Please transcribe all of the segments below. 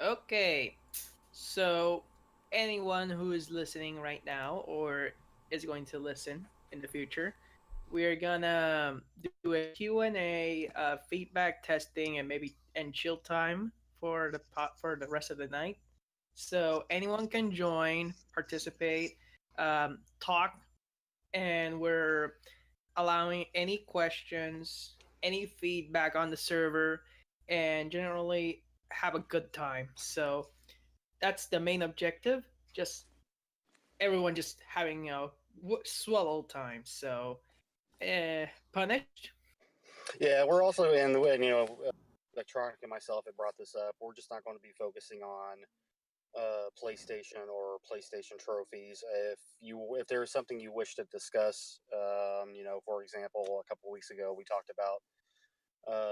Okay, so anyone who is listening right now or is going to listen in the future, we're gonna do a Q&A, feedback testing, and maybe and chill time for for the rest of the night. So anyone can join, participate, talk, and we're allowing any questions, any feedback on the server, and generally have a good time. So that's the main objective. Just everyone just having swallow time. So punished. Yeah, we're also Electronic and myself had brought this up. We're just not going to be focusing on PlayStation or PlayStation trophies. If there's something you wish to discuss, for example, a couple weeks ago we talked about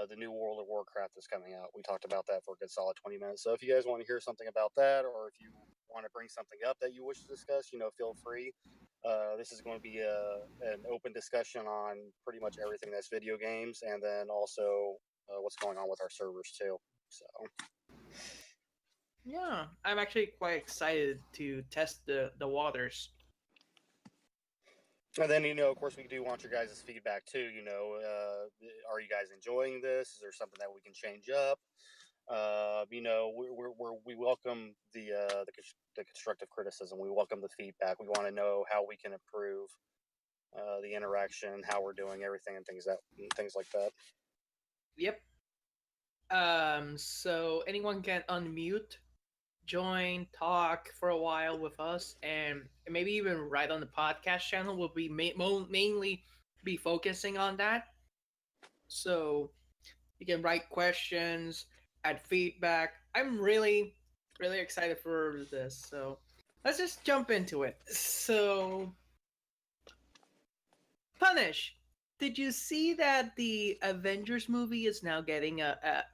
the new World of Warcraft that's coming out. We talked about that for a good solid 20 minutes. So if you guys want to hear something about that, or if you want to bring something up that you wish to discuss, feel free. This is going to be an open discussion on pretty much everything that's video games, and then also what's going on with our servers too. So. Yeah, I'm actually quite excited to test the waters. And then, of course, we do want your guys' feedback too. Are you guys enjoying this? Is there something that we can change up? We welcome the constructive criticism. We welcome the feedback. We want to know how we can improve the interaction, how we're doing everything, and things like that. Yep. So anyone can unmute, join, talk for a while with us, and maybe even write on the podcast channel. We'll be mainly be focusing on that. So you can write questions, add feedback. I'm really, really excited for this. So let's just jump into it. So, Punish, did you see that the Avengers movie is now getting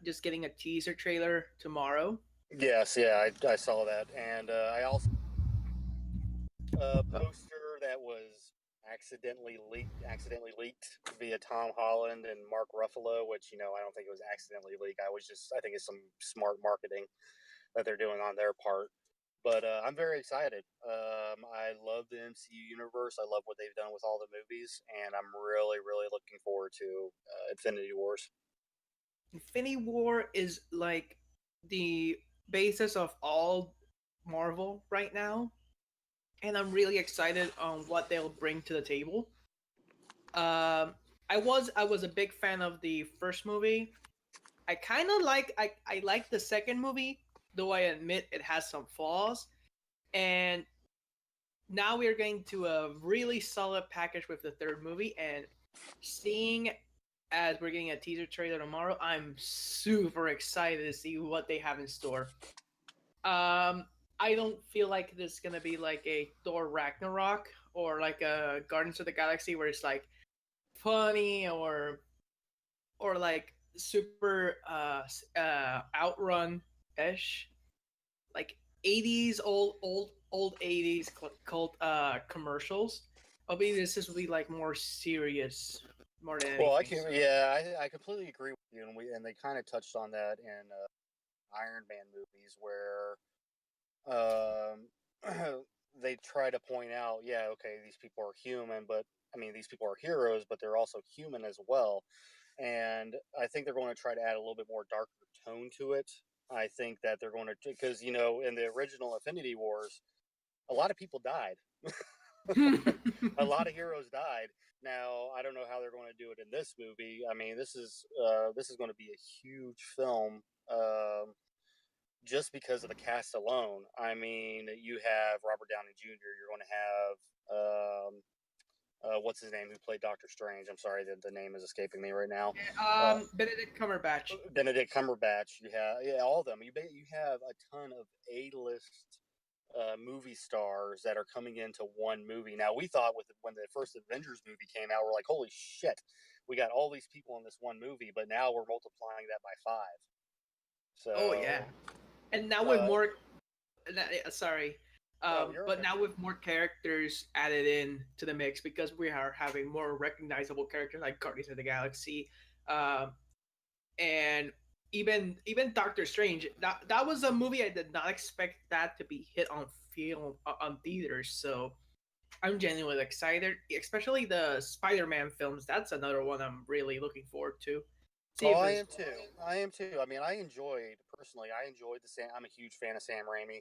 just getting a teaser trailer tomorrow? Yes, yeah, I saw that, and I also a poster that was accidentally leaked via Tom Holland and Mark Ruffalo, which I don't think it was accidentally leaked. I think it's some smart marketing that they're doing on their part. But I'm very excited. I love the MCU universe. I love what they've done with all the movies, and I'm really, really looking forward to Infinity Wars. Infinity War is like the basis of all Marvel right now, and I'm really excited on what they'll bring to the table. I was a big fan of the first movie. I like the second movie, though I admit it has some flaws. And now we're going to a really solid package with the third movie, and seeing as we're getting a teaser trailer tomorrow, I'm super excited to see what they have in store. I don't feel like this is gonna be like a Thor Ragnarok or like a Guardians of the Galaxy where it's like funny or like super outrun ish, like 80s old 80s cult commercials. I mean, this is really like more serious, more than anything. Well, I completely agree with you, and they kind of touched on that in Iron Man movies where they try to point out, yeah, okay, these people are human, but I mean, these people are heroes, but they're also human as well. And I think they're going to try to add a little bit more darker tone to it. I think that they're going to, because, in the original Infinity Wars, a lot of people died. A lot of heroes died. Now, I don't know how they're going to do it in this movie. I mean, this is going to be a huge film. Just because of the cast alone. I mean, you have Robert Downey Jr. You're going to have what's his name who played Doctor Strange. I'm sorry, the name is escaping me right now. Benedict Cumberbatch. You have all of them. You have a ton of A-list movie stars that are coming into one movie. Now, we thought when the first Avengers movie came out, we're like, holy shit, we got all these people in this one movie, but now we're multiplying that by 5. So, oh yeah, and now with more. Sorry, but now with more characters added in to the mix, because we are having more recognizable characters like Guardians of the Galaxy, and even Doctor Strange. That was a movie I did not expect that to be hit on film on theaters. So I'm genuinely excited, especially the Spider-Man films. That's another one I'm really looking forward to. See Oh, if I it's am too. I am too. I mean, I enjoyed personally. I enjoyed the Sam. I'm a huge fan of Sam Raimi.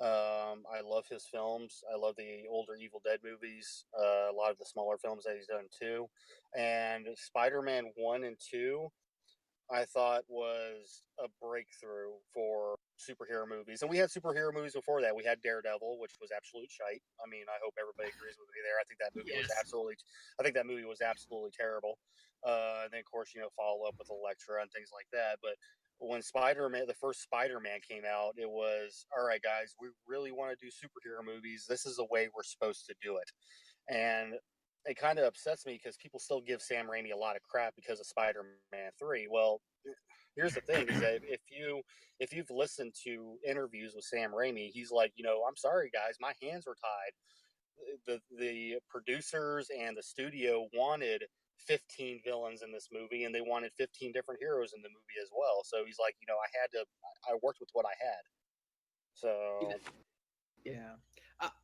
I love his films. I love the older Evil Dead movies. A lot of the smaller films that he's done too. And Spider-Man 1 and 2 I thought was a breakthrough for superhero movies. And we had superhero movies before that. We had Daredevil, which was absolute shite. I mean, I hope everybody agrees with me there. yes, I think that movie was absolutely terrible. And then of course, follow up with Elektra and things like that. But when Spider-Man, the first Spider-Man came out, it was, all right, guys, we really want to do superhero movies. This is the way we're supposed to do it. And it kind of upsets me because people still give Sam Raimi a lot of crap because of Spider-Man 3. Well, here's the thing: is that if you've listened to interviews with Sam Raimi, he's like, I'm sorry, guys, my hands were tied. The producers and the studio wanted 15 villains in this movie, and they wanted 15 different heroes in the movie as well. So he's like, I worked with what I had. So yeah.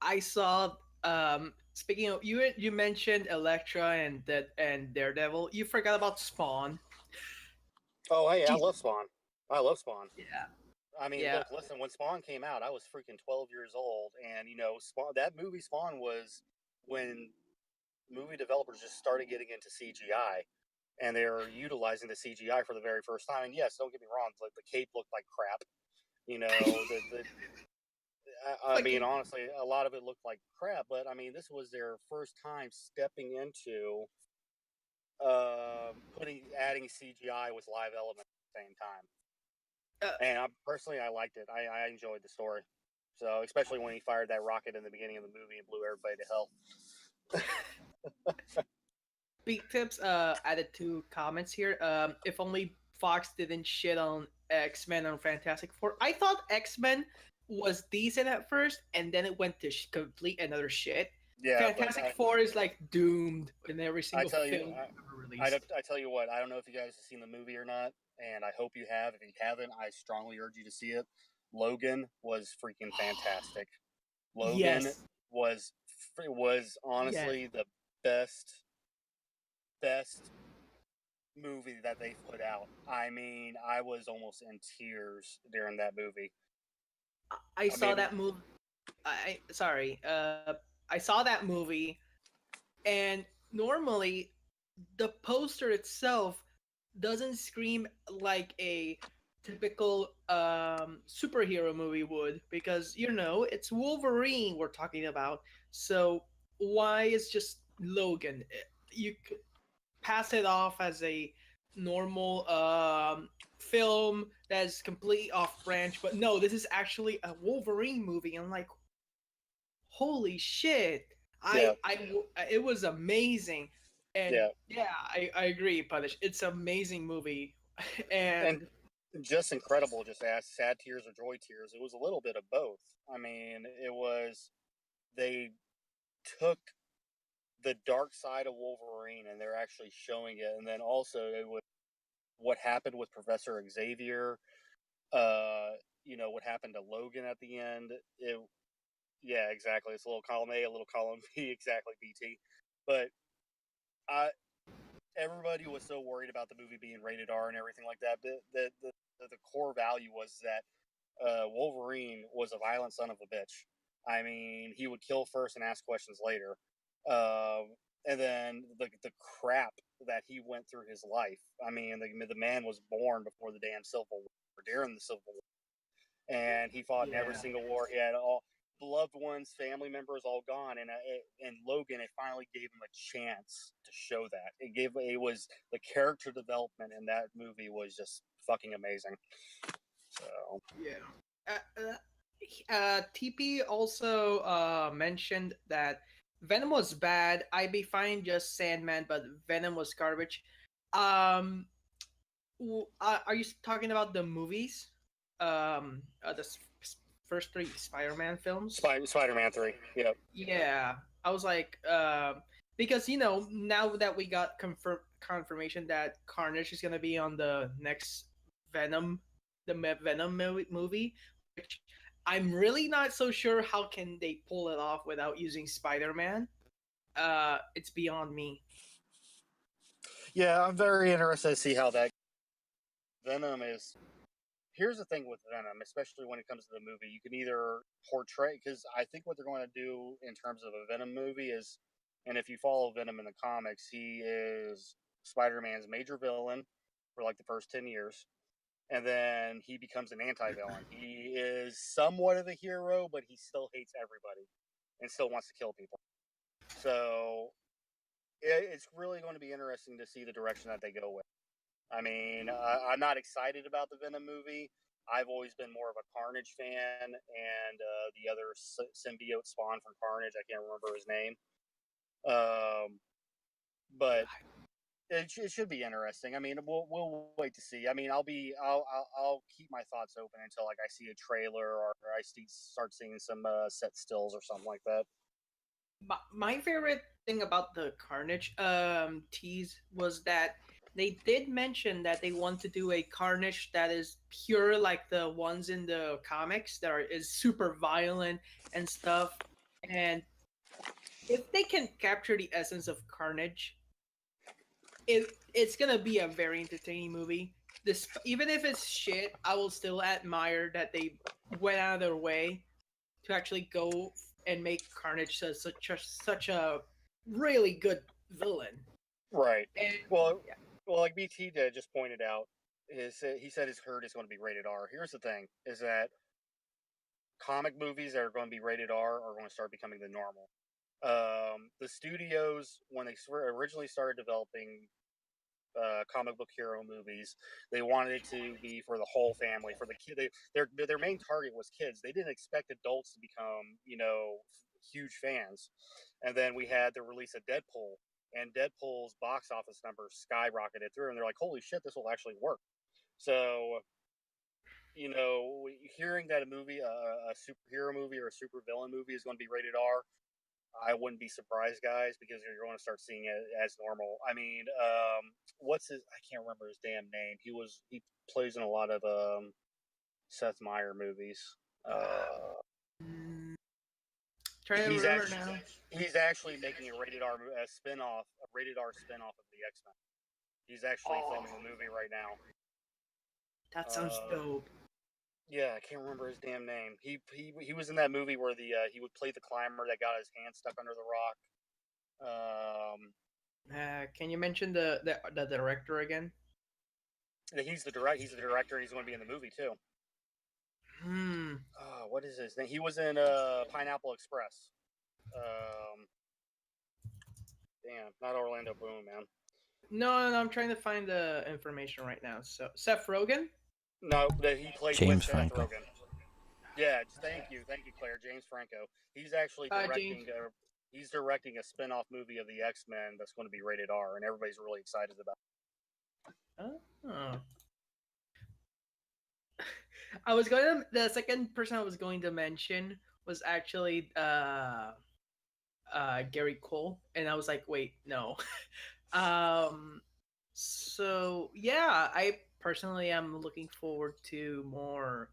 I saw. Speaking of you mentioned Elektra and Daredevil. You forgot about Spawn. oh, hey, I Jesus. love Spawn. I love Spawn. Yeah. I mean, Yeah. look, listen. When Spawn came out, I was freaking 12 years old, and Spawn. That movie Spawn was when movie developers just started getting into CGI, and they were utilizing the CGI for the very first time. And yes, don't get me wrong, like the cape looked like crap. The I mean, Fucking honestly, a lot of it looked like crap. But I mean, this was their first time stepping into putting adding CGI with live elements at the same time. uh, And personally, I liked it. I enjoyed the story. So, especially when he fired that rocket in the beginning of the movie and blew everybody to hell. big tips added to comments here. If only Fox didn't shit on X-Men and Fantastic Four. I thought X-Men was decent at first, and then it went to complete another shit. Yeah, but Fantastic Four is like doomed in every I single tell you, film ever released. I tell you what. I don't know if you guys have seen the movie or not, and I hope you have. If you haven't, I strongly urge you to see it. Logan was freaking fantastic. Logan Yes, was was yes. honestly the best movie that they've put out. I mean, I was almost in tears during that movie. I I saw mean, that movie. I sorry. I saw that movie, and normally the poster itself doesn't scream like a typical superhero movie would, because it's Wolverine we're talking about. So why is just Logan? You could pass it off as a normal film that's completely off branch, but no, this is actually a Wolverine movie. I'm like, holy shit! yeah, It was amazing, and yeah, yeah, I agree, Punish. It's an amazing movie, and and just incredible. Just as sad tears or joy tears. It was a little bit of both. I mean, it was they took the dark side of Wolverine and they're actually showing it, and then also it was what happened with Professor Xavier. Uh, what happened to Logan at the end. It Yeah, exactly. It's a little column A, a little column B, exactly, BT. But I everybody was so worried about the movie being rated R and everything like that. But the core value was that Wolverine was a violent son of a bitch. I mean, he would kill first and ask questions later. And then the crap that he went through his life. I mean, the man was born before the damn Civil War, during the Civil War, and he fought in every yeah, single war. He had all loved ones, family members, all gone, and Logan, it finally gave him a chance to show that. It was the character development in that movie was just fucking amazing. So yeah. TP also mentioned that Venom was bad. I'd be fine just Sandman, but Venom was garbage. Um, are you talking about the movies? First three Spider-Man films. Spider-Man 3, yep, Yeah, I was like, because now that we got confirmation that Carnage is gonna be on the next Venom, the Venom movie, which I'm really not so sure how can they pull it off without using Spider-Man. It's beyond me. Yeah, I'm very interested to see how that Venom is. Here's the thing with Venom, especially when it comes to the movie, you can either portray, because I think what they're going to do in terms of a Venom movie is, and if you follow Venom in the comics, he is Spider-Man's major villain for like the first 10 years, and then he becomes an anti-villain. He is somewhat of a hero, but he still hates everybody and still wants to kill people. So it's really going to be interesting to see the direction that they go with. I mean, I'm not excited about the Venom movie. I've always been more of a Carnage fan, and the other symbiote spawn from Carnage. I can't remember his name, but it should be interesting. I mean, we'll wait to see. I mean, I'll keep my thoughts open until like I see a trailer or I start seeing some set stills or something like that. My favorite thing about the Carnage tease was that they did mention that they want to do a Carnage that is pure like the ones in the comics that is super violent and stuff. And if they can capture the essence of Carnage, it's gonna be a very entertaining movie. This even if it's shit, I will still admire that they went out of their way to actually go and make Carnage such a really good villain. Right. And Well, yeah, like BT did just pointed out, he said his herd is going to be rated R. Here's the thing: is that comic movies that are going to be rated R are going to start becoming the normal. The studios, when they originally started developing comic book hero movies, they wanted it to be for the whole family, for the kid. Their main target was kids. They didn't expect adults to become, huge fans. And then we had the release of Deadpool, and Deadpool's box office numbers skyrocketed through, and they're like, "Holy shit, this will actually work." So, hearing that a movie, a superhero movie or a supervillain movie is going to be rated R, I wouldn't be surprised, guys, because you're going to start seeing it as normal. I mean, what's his? I can't remember his damn name. He plays in a lot of Seth Meyer movies. mm, trying to He's remember actually now. he's actually making a rated R spinoff of the X Men. He's actually Oh, filming a movie right now. that sounds Uh, dope. yeah, I can't remember his damn name. He was in that movie where he would play the climber that got his hand stuck under the rock. Can you mention the director again? He's the director. He's going to be in the movie too. Hmm. What is his name? He was in Pineapple Express. Um, Damn, not Orlando Bloom, man. No, I'm trying to find the information right now. So Seth Rogen. No, that he played with James Seth Franco. Rogen. Yeah, thank you, Claire. James Franco. He's actually James. directing. He's directing a spin-off movie of the X Men that's going to be rated R, and everybody's really excited about Oh. I was going to the second person I was going to mention was actually Gary Cole, and I was like, wait, no. um, so yeah, I personally am looking forward to more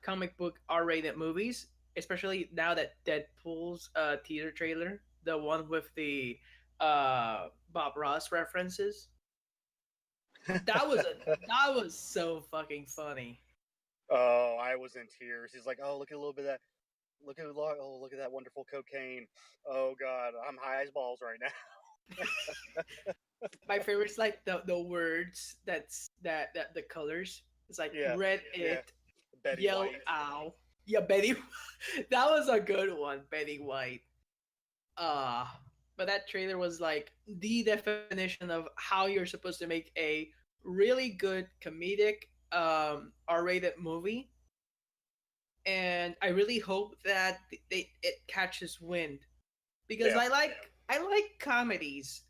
comic book R-rated movies, especially now that Deadpool's teaser trailer, the one with the Bob Ross references, it. that was so fucking funny. Oh, I was in tears. He's like, "Oh, look at a little bit of that. Look at that wonderful cocaine. Oh God, I'm high as balls right now." My favorite's like the words that the colors. It's like Yeah, red yeah. it, Betty yellow White. ow. Yeah, Betty. That was a good one, Betty White. Uh but that trailer was like the definition of how you're supposed to make a really good comedic R-rated movie. And I really hope that it catches wind because Yeah. I like comedies,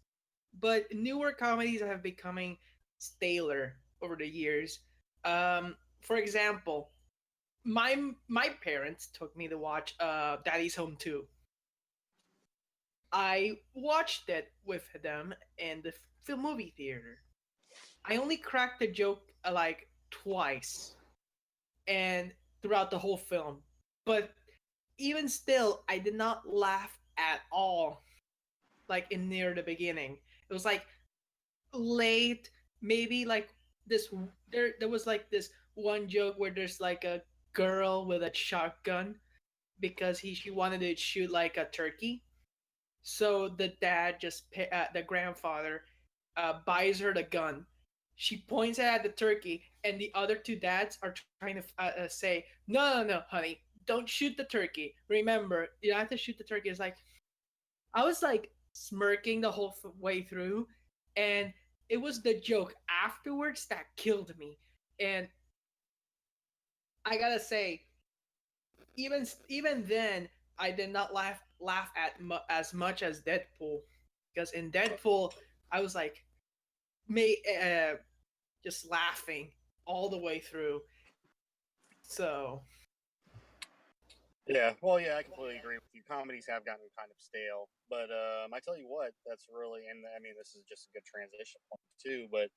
but newer comedies have becoming staler over the years. For example, my parents took me to watch Daddy's Home 2. I watched it with them in the movie theater. I only cracked the joke like twice, and throughout the whole film. But even still, I did not laugh at all. Like in near the beginning, it was like late, maybe like this. There was like this one joke where there's like a girl with a shotgun because she wanted to shoot like a turkey. So the dad the grandfather buys her the gun. She points it at the turkey, and the other two dads are trying to say, "No, honey, don't shoot the turkey. Remember, you don't have to shoot the turkey." It's like I was like smirking the whole way through, and it was the joke afterwards that killed me. And I gotta say, even then, I did not laugh at as much as Deadpool, because in Deadpool, I was like, just laughing all the way through. So Yeah, well, yeah, I completely agree with you. Comedies have gotten kind of stale, but I tell you what, that's really, and I mean, this is just a good transition point too. But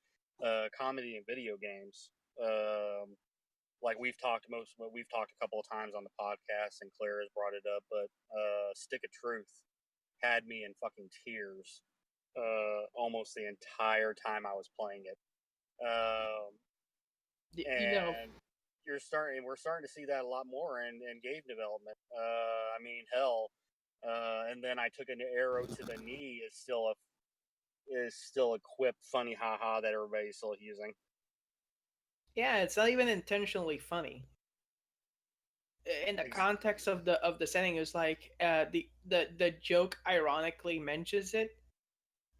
comedy and video games, like we've talked a couple of times on the podcast, and Claire has brought it up. But Stick of Truth had me in fucking tears almost the entire time I was playing it. you know, And we're starting to see that a lot more in game development. I mean, hell, and then I took an arrow to the knee is still a quip, funny haha that everybody's still using. yeah, it's not even intentionally funny. In the context of the setting, is like the joke ironically mentions it,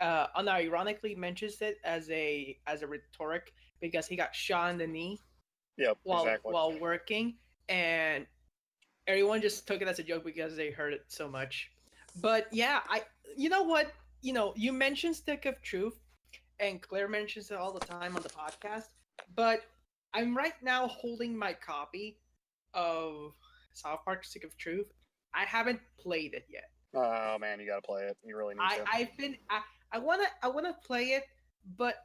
unironically mentions it as a rhetoric because he got shot in the knee Yep, exactly. while working, and everyone just took it as a joke because they heard it so much. But yeah, you know what, you mentioned Stick of Truth, and Claire mentions it all the time on the podcast. But I'm right now holding my copy of South Park Stick of Truth. I haven't played it yet. Oh man, you gotta play it. You really need to. I wanna play it, but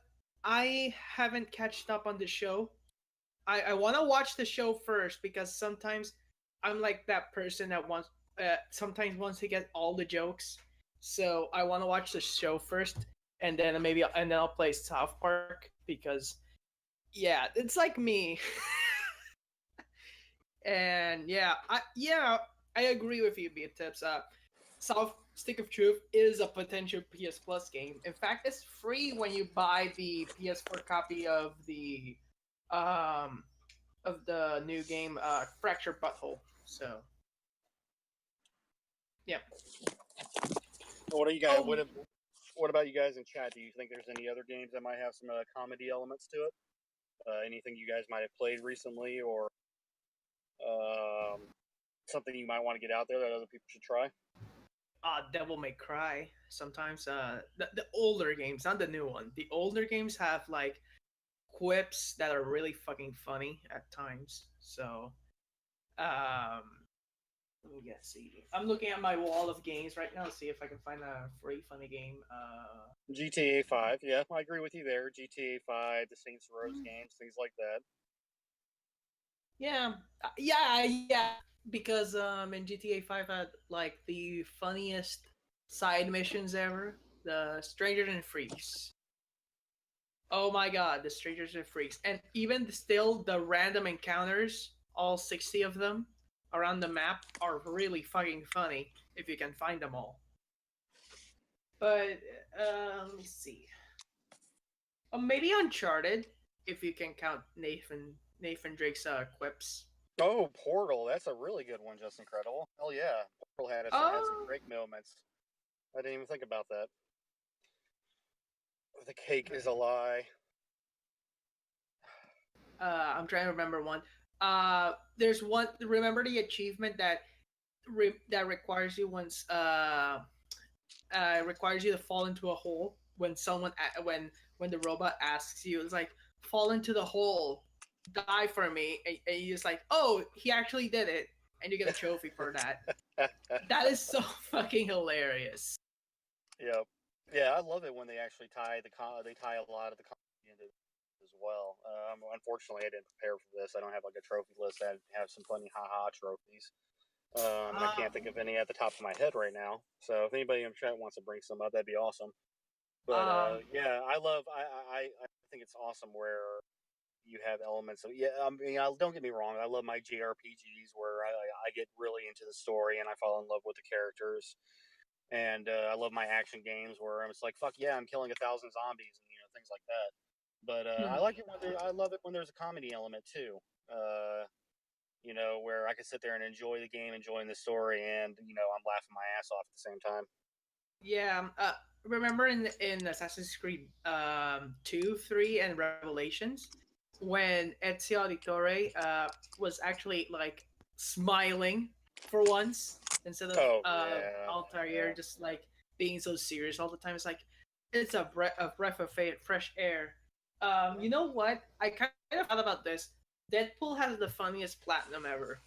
I haven't catched up on the show. I wanna watch the show first because sometimes I'm like that person that sometimes wants to get all the jokes. So I wanna watch the show first, and then I'll play South Park because yeah, it's like me. And I agree with you, Beat Tips. South Stick of Truth is a potential PS Plus game. In fact, it's free when you buy the PS4 copy um of the new game, Fractured Butthole. So yeah. What are you guys? Oh, What about you guys in chat? Do you think there's any other games that might have some comedy elements to it? Anything you guys might have played recently, or um, something you might want to get out there that other people should try? Devil May Cry. Sometimes the older games, not the new one. The older games have like quips that are really fucking funny at times. So let me get see. I'm looking at my wall of games right now to see if I can find a free funny game. GTA 5, yeah, I agree with you there. GTA 5, the Saints Row games, things like that. Yeah, yeah. Because in GTA 5 had like the funniest side missions ever. The Strangers and Freaks. Oh my god, the Strangers and Freaks. And even still, the random encounters, all 60 of them around the map, are really fucking funny if you can find them all. But let me see. Maybe Uncharted, if you can count Nathan Drake's quips. Oh, Portal, that's a really good one, just incredible. Hell yeah, Portal had some great moments. I didn't even think about that. The cake is a lie. I'm trying to remember one. There's one. Remember the achievement that requires you requires you to fall into a hole when when the robot asks you. It's like, fall into the hole, die for me, and you're just like, oh, he actually did it, and you get a trophy for that. That is so fucking hilarious. Yep. Yeah, I love it when they actually tie a lot of the comedy into it as well. Unfortunately, I didn't prepare for this. I don't have like a trophy list. I have some funny haha trophies. And I can't think of any at the top of my head right now. So if anybody in the chat wants to bring some up, that'd be awesome. But yeah, I think it's awesome where you have elements of I mean, don't get me wrong. I love my JRPGs where I get really into the story and I fall in love with the characters. And I love my action games where it's like, fuck yeah, I'm killing 1,000 zombies and things like that. But I like it when I love it when there's a comedy element too. Where I can sit there and enjoy the game, enjoying the story, and I'm laughing my ass off at the same time. Yeah. Remember in Assassin's Creed 2, 3, and Revelations when Ezio Auditore was actually like smiling for once instead of Oh yeah, Altair just like being so serious all the time. It's like it's a breath of fresh air. You know what? I kind of thought about this. Deadpool has the funniest platinum ever.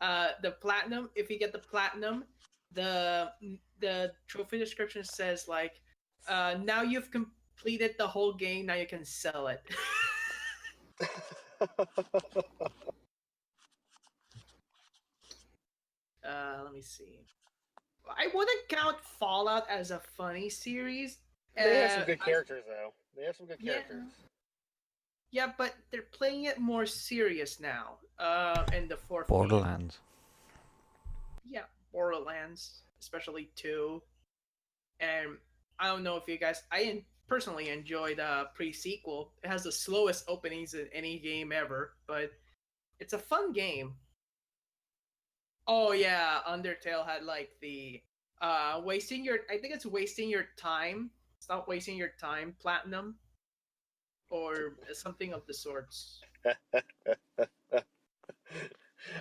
The platinum, if you get the platinum, the the trophy description says like, now you've completed the whole game. Now you can sell it. Let me see. I wouldn't count Fallout as a funny series. They have some good characters though. They have some good Yeah, characters. yeah, but they're playing it more serious now. In the fourth game. Borderlands. Yeah, Borderlands, especially two. And I don't know if you guys, personally enjoyed pre-sequel. It has the slowest openings in any game ever, but it's a fun game. Oh yeah, Undertale had like the wasting your, I think it's wasting your time. Stop wasting your time, platinum, or something of the sorts.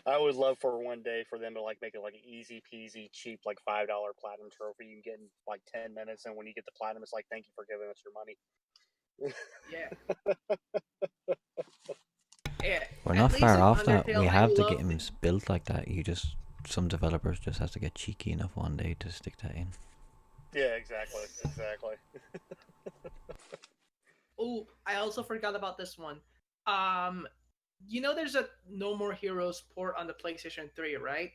I would love for one day for them to like make it like an easy peasy, cheap, like $5 platinum trophy you can get in like 10 minutes, and when you get the platinum, it's like thank you for giving us your money. Yeah. Yeah. We're At not least far in off that. Undertale, We I have the love games built like that. Some developers just have to get cheeky enough one day to stick that in. Yeah, exactly. Oh, I also forgot about this one. There's a No More Heroes port on the PlayStation 3, right?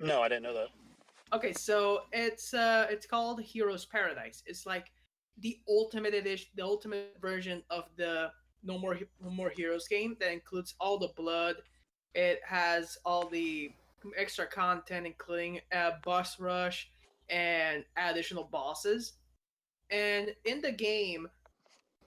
No, I didn't know that. Okay, so it's called Heroes Paradise. It's like the ultimate edition, the ultimate version of the No More Heroes game that includes all the blood. It has all the extra content, including a boss rush and additional bosses. And in the game,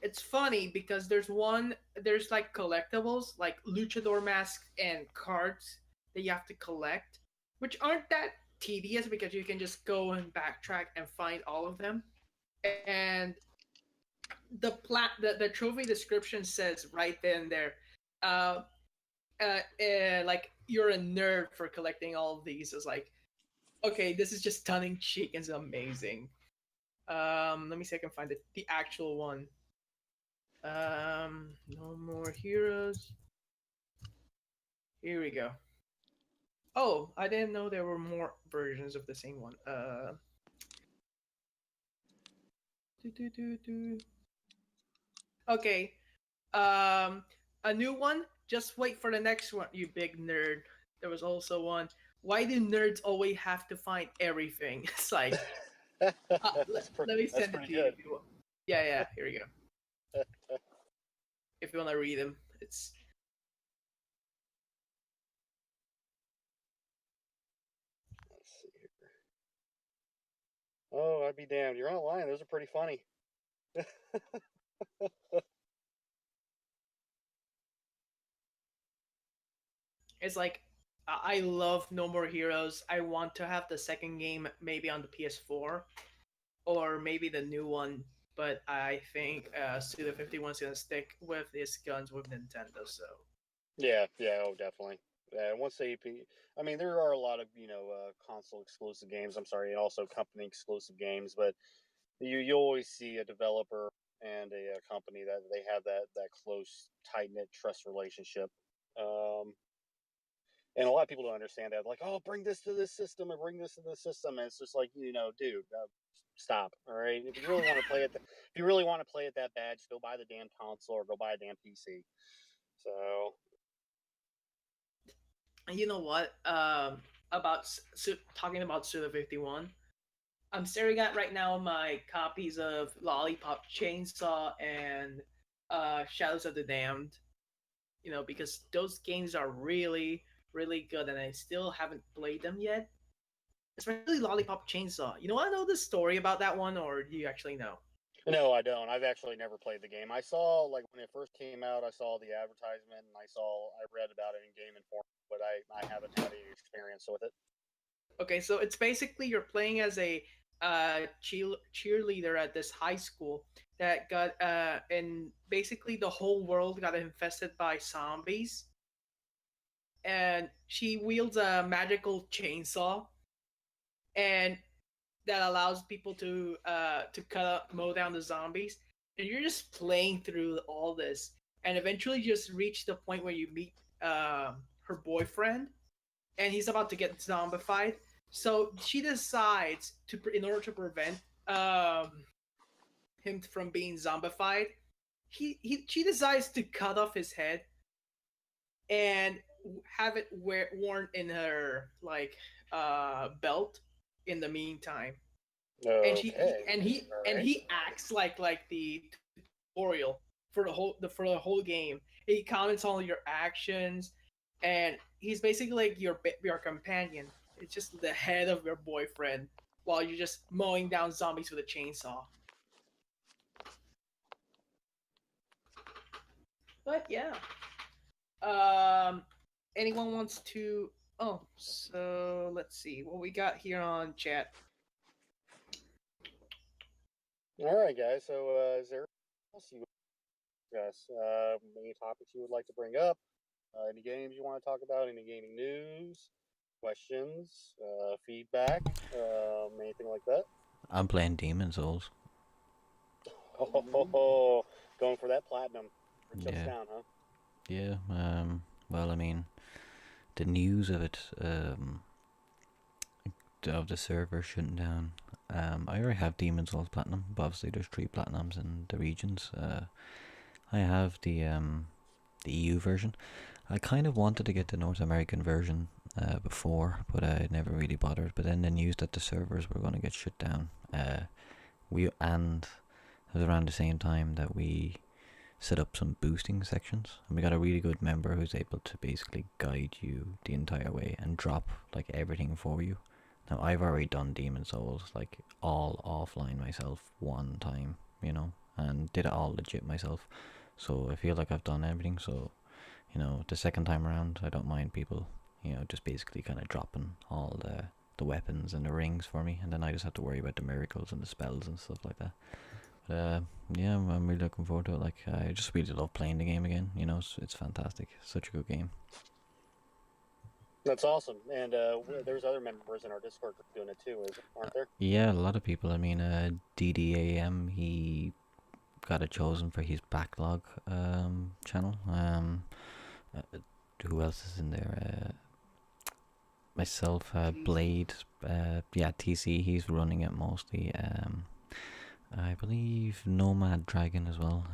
it's funny because there's like collectibles like luchador masks and cards that you have to collect, which aren't that tedious because you can just go and backtrack and find all of them. And the trophy description says right then there, uh, like you're a nerd for collecting all of these. It's like, okay, this is just stunning chic and it's amazing. Let me see if I can find the actual one. No More Heroes. Here we go. Oh, I didn't know there were more versions of the same one. Okay. Um, a new one. Just wait for the next one, you big nerd. There was also one. Why do nerds always have to find everything? It's like, let me send it to you if you want. Yeah, yeah. Here we go. If you want to read them, it's. Let's see here. Oh, I'd be damned. You're not lying. Those are pretty funny. It's like I love No More Heroes. I want to have the second game maybe on the PS4 or maybe the new one, but I think Suda 51 is gonna stick with his guns with Nintendo. So Yeah, oh, definitely. Once they, I mean, there are a lot of console exclusive games. I'm sorry, and also company exclusive games, but you always see a developer and a company that they have that close, tight knit trust relationship. Um, and a lot of people don't understand that. Like, oh, bring this to this system and bring this to this system, and it's just like dude, stop. All right, if you really want to play it, if you really want to play it that bad, just go buy the damn console or go buy a damn PC. So You know what? About talking about Suda 51. I'm staring at right now my copies of Lollipop Chainsaw and Shadows of the Damned. You know, because those games are really, really good, and I still haven't played them yet. Especially Lollipop Chainsaw. You know, I know the story about that one, or do you actually know? no, I don't. I've actually never played the game. I saw like when it first came out, I saw the advertisement and I read about it in Game Informer, but I haven't had any experience with it. Okay, so it's basically you're playing as a cheerleader at this high school that got and basically the whole world got infested by zombies, and she wields a magical chainsaw, and that allows people to mow down the zombies, and you're just playing through all this, and eventually just reach the point where you meet her boyfriend, and he's about to get zombified. So she decides to, in order to prevent him from being zombified, she decides to cut off his head and have it worn in her belt in the meantime. And Okay, all right. he acts like the tutorial for the whole game. He comments on your actions, and he's basically like your companion. It's just the head of your boyfriend while you're just mowing down zombies with a chainsaw. But yeah, um, anyone wants to? Oh, so let's see what we got here on chat. All right, guys. So is there anything else you would discuss? Any topics you would like to bring up? Any games you want to talk about? Any gaming news? Questions? Feedback? Anything like that? I'm playing Demon Souls. Oh, going for that platinum. It shuts Yeah, down, huh? yeah. Well, I mean, the news of it, of the server shutting down. I already have Demon Souls Platinum, but obviously there's 3 platinums in the regions. I have the EU version. I kind of wanted to get the North American version before, but I never really bothered. But then the news that the servers were going to get shut down. It was around the same time that we set up some boosting sections, and we got a really good member who's able to basically guide you the entire way and drop like everything for you. Now I've already done Demon Souls like all offline myself one time, and did it all legit myself. So I feel like I've done everything. So the second time around, I don't mind people, just basically kind of dropping all the weapons and the rings for me, and then I just have to worry about the miracles and the spells and stuff like that. But yeah, I'm really looking forward to it. Like, I just really love playing the game again. It's fantastic. Such a good game. That's awesome. And there's other members in our Discord doing it too, aren't there? Yeah, a lot of people. I mean, DDAM, he got it chosen for his backlog channel. Uh, who else is in there? Myself, Blade, yeah, TC, he's running it mostly. I believe Nomad Dragon as well.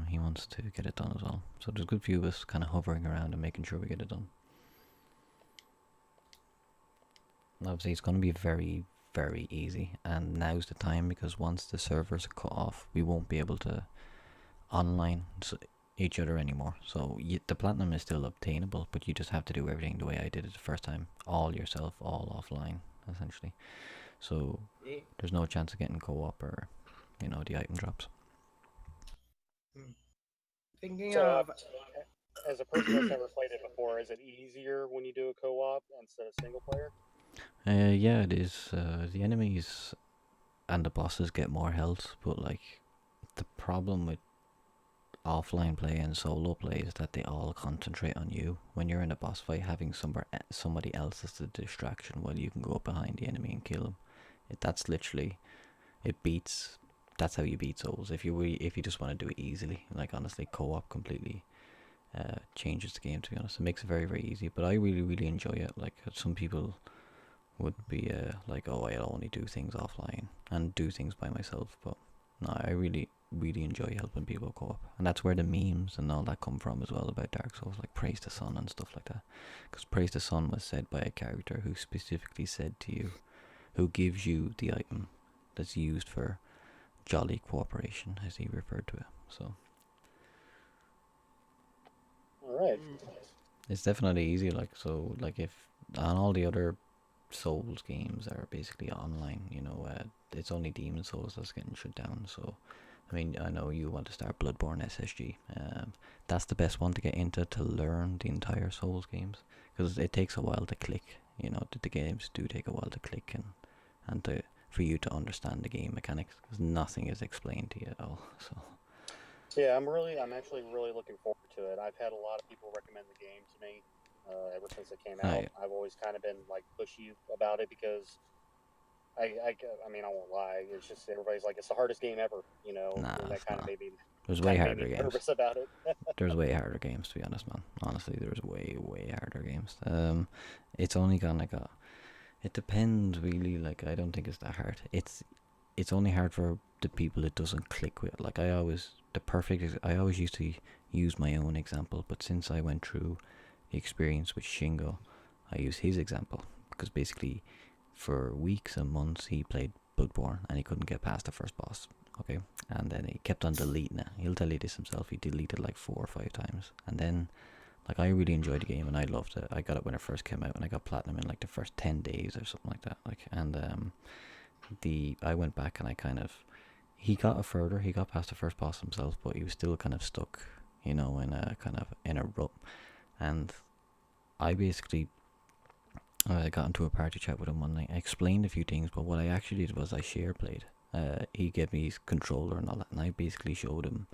He wants to get it done as well. So there's a good few of us kind of hovering around and making sure we get it done. Obviously, it's going to be very, very easy, and now's the time, because once the servers are cut off, we won't be able to online each other anymore. So the platinum is still obtainable, but you just have to do everything the way I did it the first time, all yourself, all offline, essentially. So there's no chance of getting co-op or the item drops. Thinking So, of as a person that's never played it before, is it easier when you do a co-op instead of single player? Yeah, it is. The enemies and the bosses get more health, but like the problem with offline play and solo play is that they all concentrate on you. When you're in a boss fight, having somebody else as the distraction while you can go behind the enemy and kill them. That's literally, it beats. That's how you beat Souls. If you just want to do it easily, like honestly, co-op completely changes the game. To be honest, it makes it very, very easy. But I really, really enjoy it. Like some people would be like, oh, I'll only do things offline and do things by myself. But no, I really enjoy helping people co-op, and that's where the memes and all that come from as well about Dark Souls, like Praise the Sun and stuff like that. Because Praise the Sun was said by a character who specifically said to you, who gives you the item that's used for jolly cooperation, as he referred to it. So All right. Mm. it's definitely easy. Like, so, like, if on all the other Souls games are basically online, it's only Demon Souls that's getting shut down. So I mean, I know you want to start Bloodborne SSG. That's the best one to get into to learn the entire Souls games, because it takes a while to click. The games do take a while to click, and for you to understand the game mechanics, because nothing is explained to you at all. So Yeah, I'm actually really looking forward to it. I've had a lot of people recommend the game to me ever since it came out. I I've always kind of been like pushy about it because I mean, I won't lie. It's just everybody's like, it's the hardest game ever, nah, and that it's not. There's way kind of made harder me games. nervous about it. There's way harder games, to be honest, man. Honestly, there's way harder games. It's only gonna go. It depends, really. Like, I don't think it's that hard. It's only hard for the people it doesn't click with. Like, I always used to use my own example, but since I went through the experience with Shingo, I use his example, because basically for weeks and months he played Bloodborne and he couldn't get past the first boss. Okay, and then he kept on deleting it. He'll tell you this himself. He deleted like 4 or 5 times, and then, like, I really enjoyed the game and I loved it. I got it when it first came out, and I got platinum in like the first 10 days or something like that. Like, and the I went back and I kind of, he got it further. He got past the first boss himself, but he was still kind of stuck, in a rut. And I basically got into a party chat with him one night. I explained a few things, but what I actually did was I share played. He gave me his controller and all that, and I basically showed him.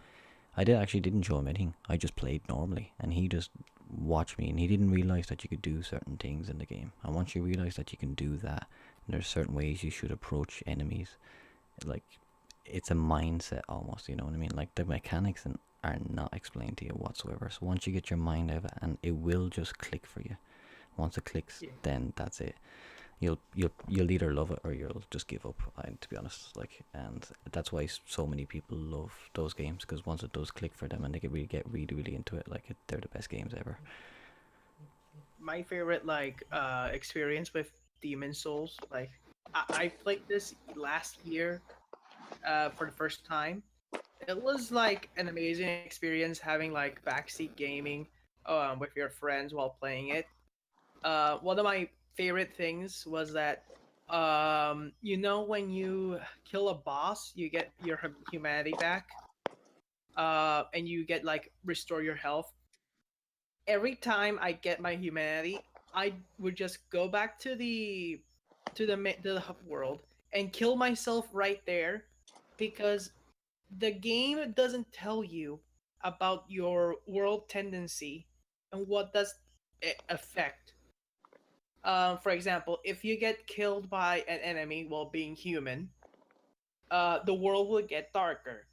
Didn't show him anything. I just played normally, and he just watched me, and he didn't realize that you could do certain things in the game. And once you realize that you can do that, there's certain ways you should approach enemies. Like, it's a mindset almost. You know what I mean? Like, the mechanics are not explained to you whatsoever. So once you get your mind out of it, and it will just click for you. Once it clicks, Yeah. then that's it. You'll either love it or you'll just give up. To be honest, like, and that's why so many people love those games, because once it does click for them and they get really into it, like, they're the best games ever. My favorite like experience with Demon Souls, like I played this last year for the first time. It was like an amazing experience having like backseat gaming with your friends while playing it. One of my favorite things was that when you kill a boss, you get your humanity back, and you get like restore your health. Every time I get my humanity, I would just go back to the hub world and kill myself right there, because the game doesn't tell you about your world tendency and what does it affect. For example, if you get killed by an enemy while being human, the world will get darker.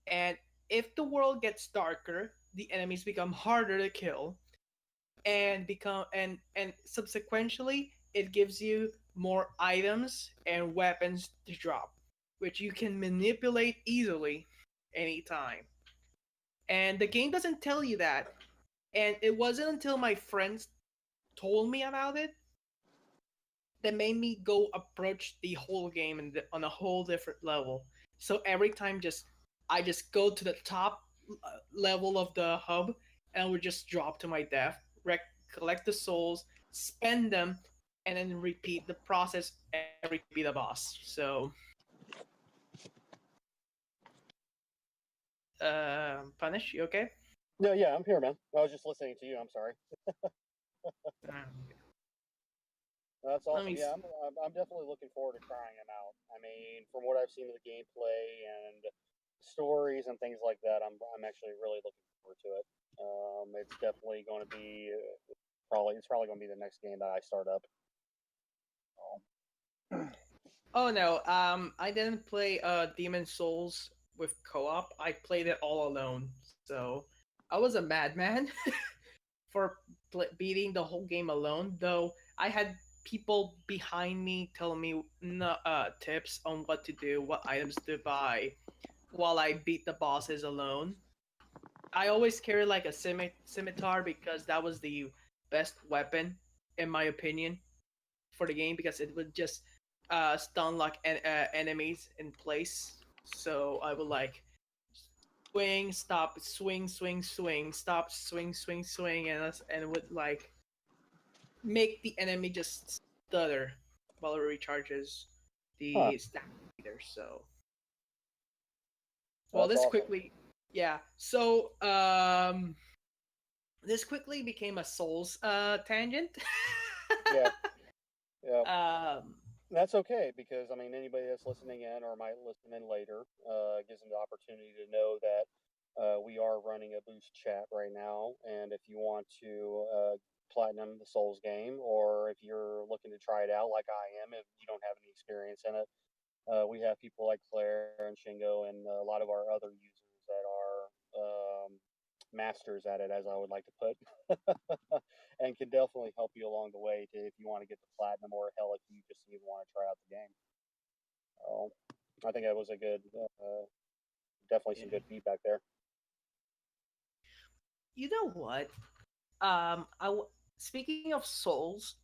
And if the world gets darker, the enemies become harder to kill, and subsequently it gives you more items and weapons to drop, which you can manipulate easily anytime. And the game doesn't tell you that. And it wasn't until my friends told me about it that made me go approach the whole game on a whole different level. So every time, I just go to the top level of the hub, and I would just drop to my death, collect the souls, spend them, and then repeat the process every time I beat a boss. So, Punish, you okay? No, yeah, I'm here, man. I was just listening to you. I'm sorry. Okay. That's Let awesome. me. Yeah, I'm definitely looking forward to trying them out. I mean, from what I've seen of the gameplay and stories and things like that, I'm actually really looking forward to it. It's definitely going to be probably going to be the next game that I start up. Oh no, I didn't play Demon Souls with co-op. I played it all alone. So I was a madman for beating the whole game alone. Though I had people behind me telling me tips on what to do, what items to buy, while I beat the bosses alone. I always carry like a scimitar because that was the best weapon, in my opinion, for the game because it would just stun lock enemies in place. So I would like swing, stop, swing, swing, swing, stop, swing, swing, swing, and would like make the enemy just stutter while it recharges Huh. the stack meter. So, well, That's this awesome. quickly, yeah. So, this quickly became a Souls tangent. Yeah. Yeah. um, That's okay because I mean anybody that's listening in or might listen in later gives them the opportunity to know that we are running a boost chat right now, and if you want to platinum the Souls game, or if you're looking to try it out like I am, if you don't have any experience in it, we have people like Claire and Shingo and a lot of our other users that are masters at it, as I would like to put, and can definitely help you along the way to if you want to get the platinum, or hell, if you just even want to try out the game. So I think that was a good, definitely some yeah. good feedback there. You know what? Speaking of Souls,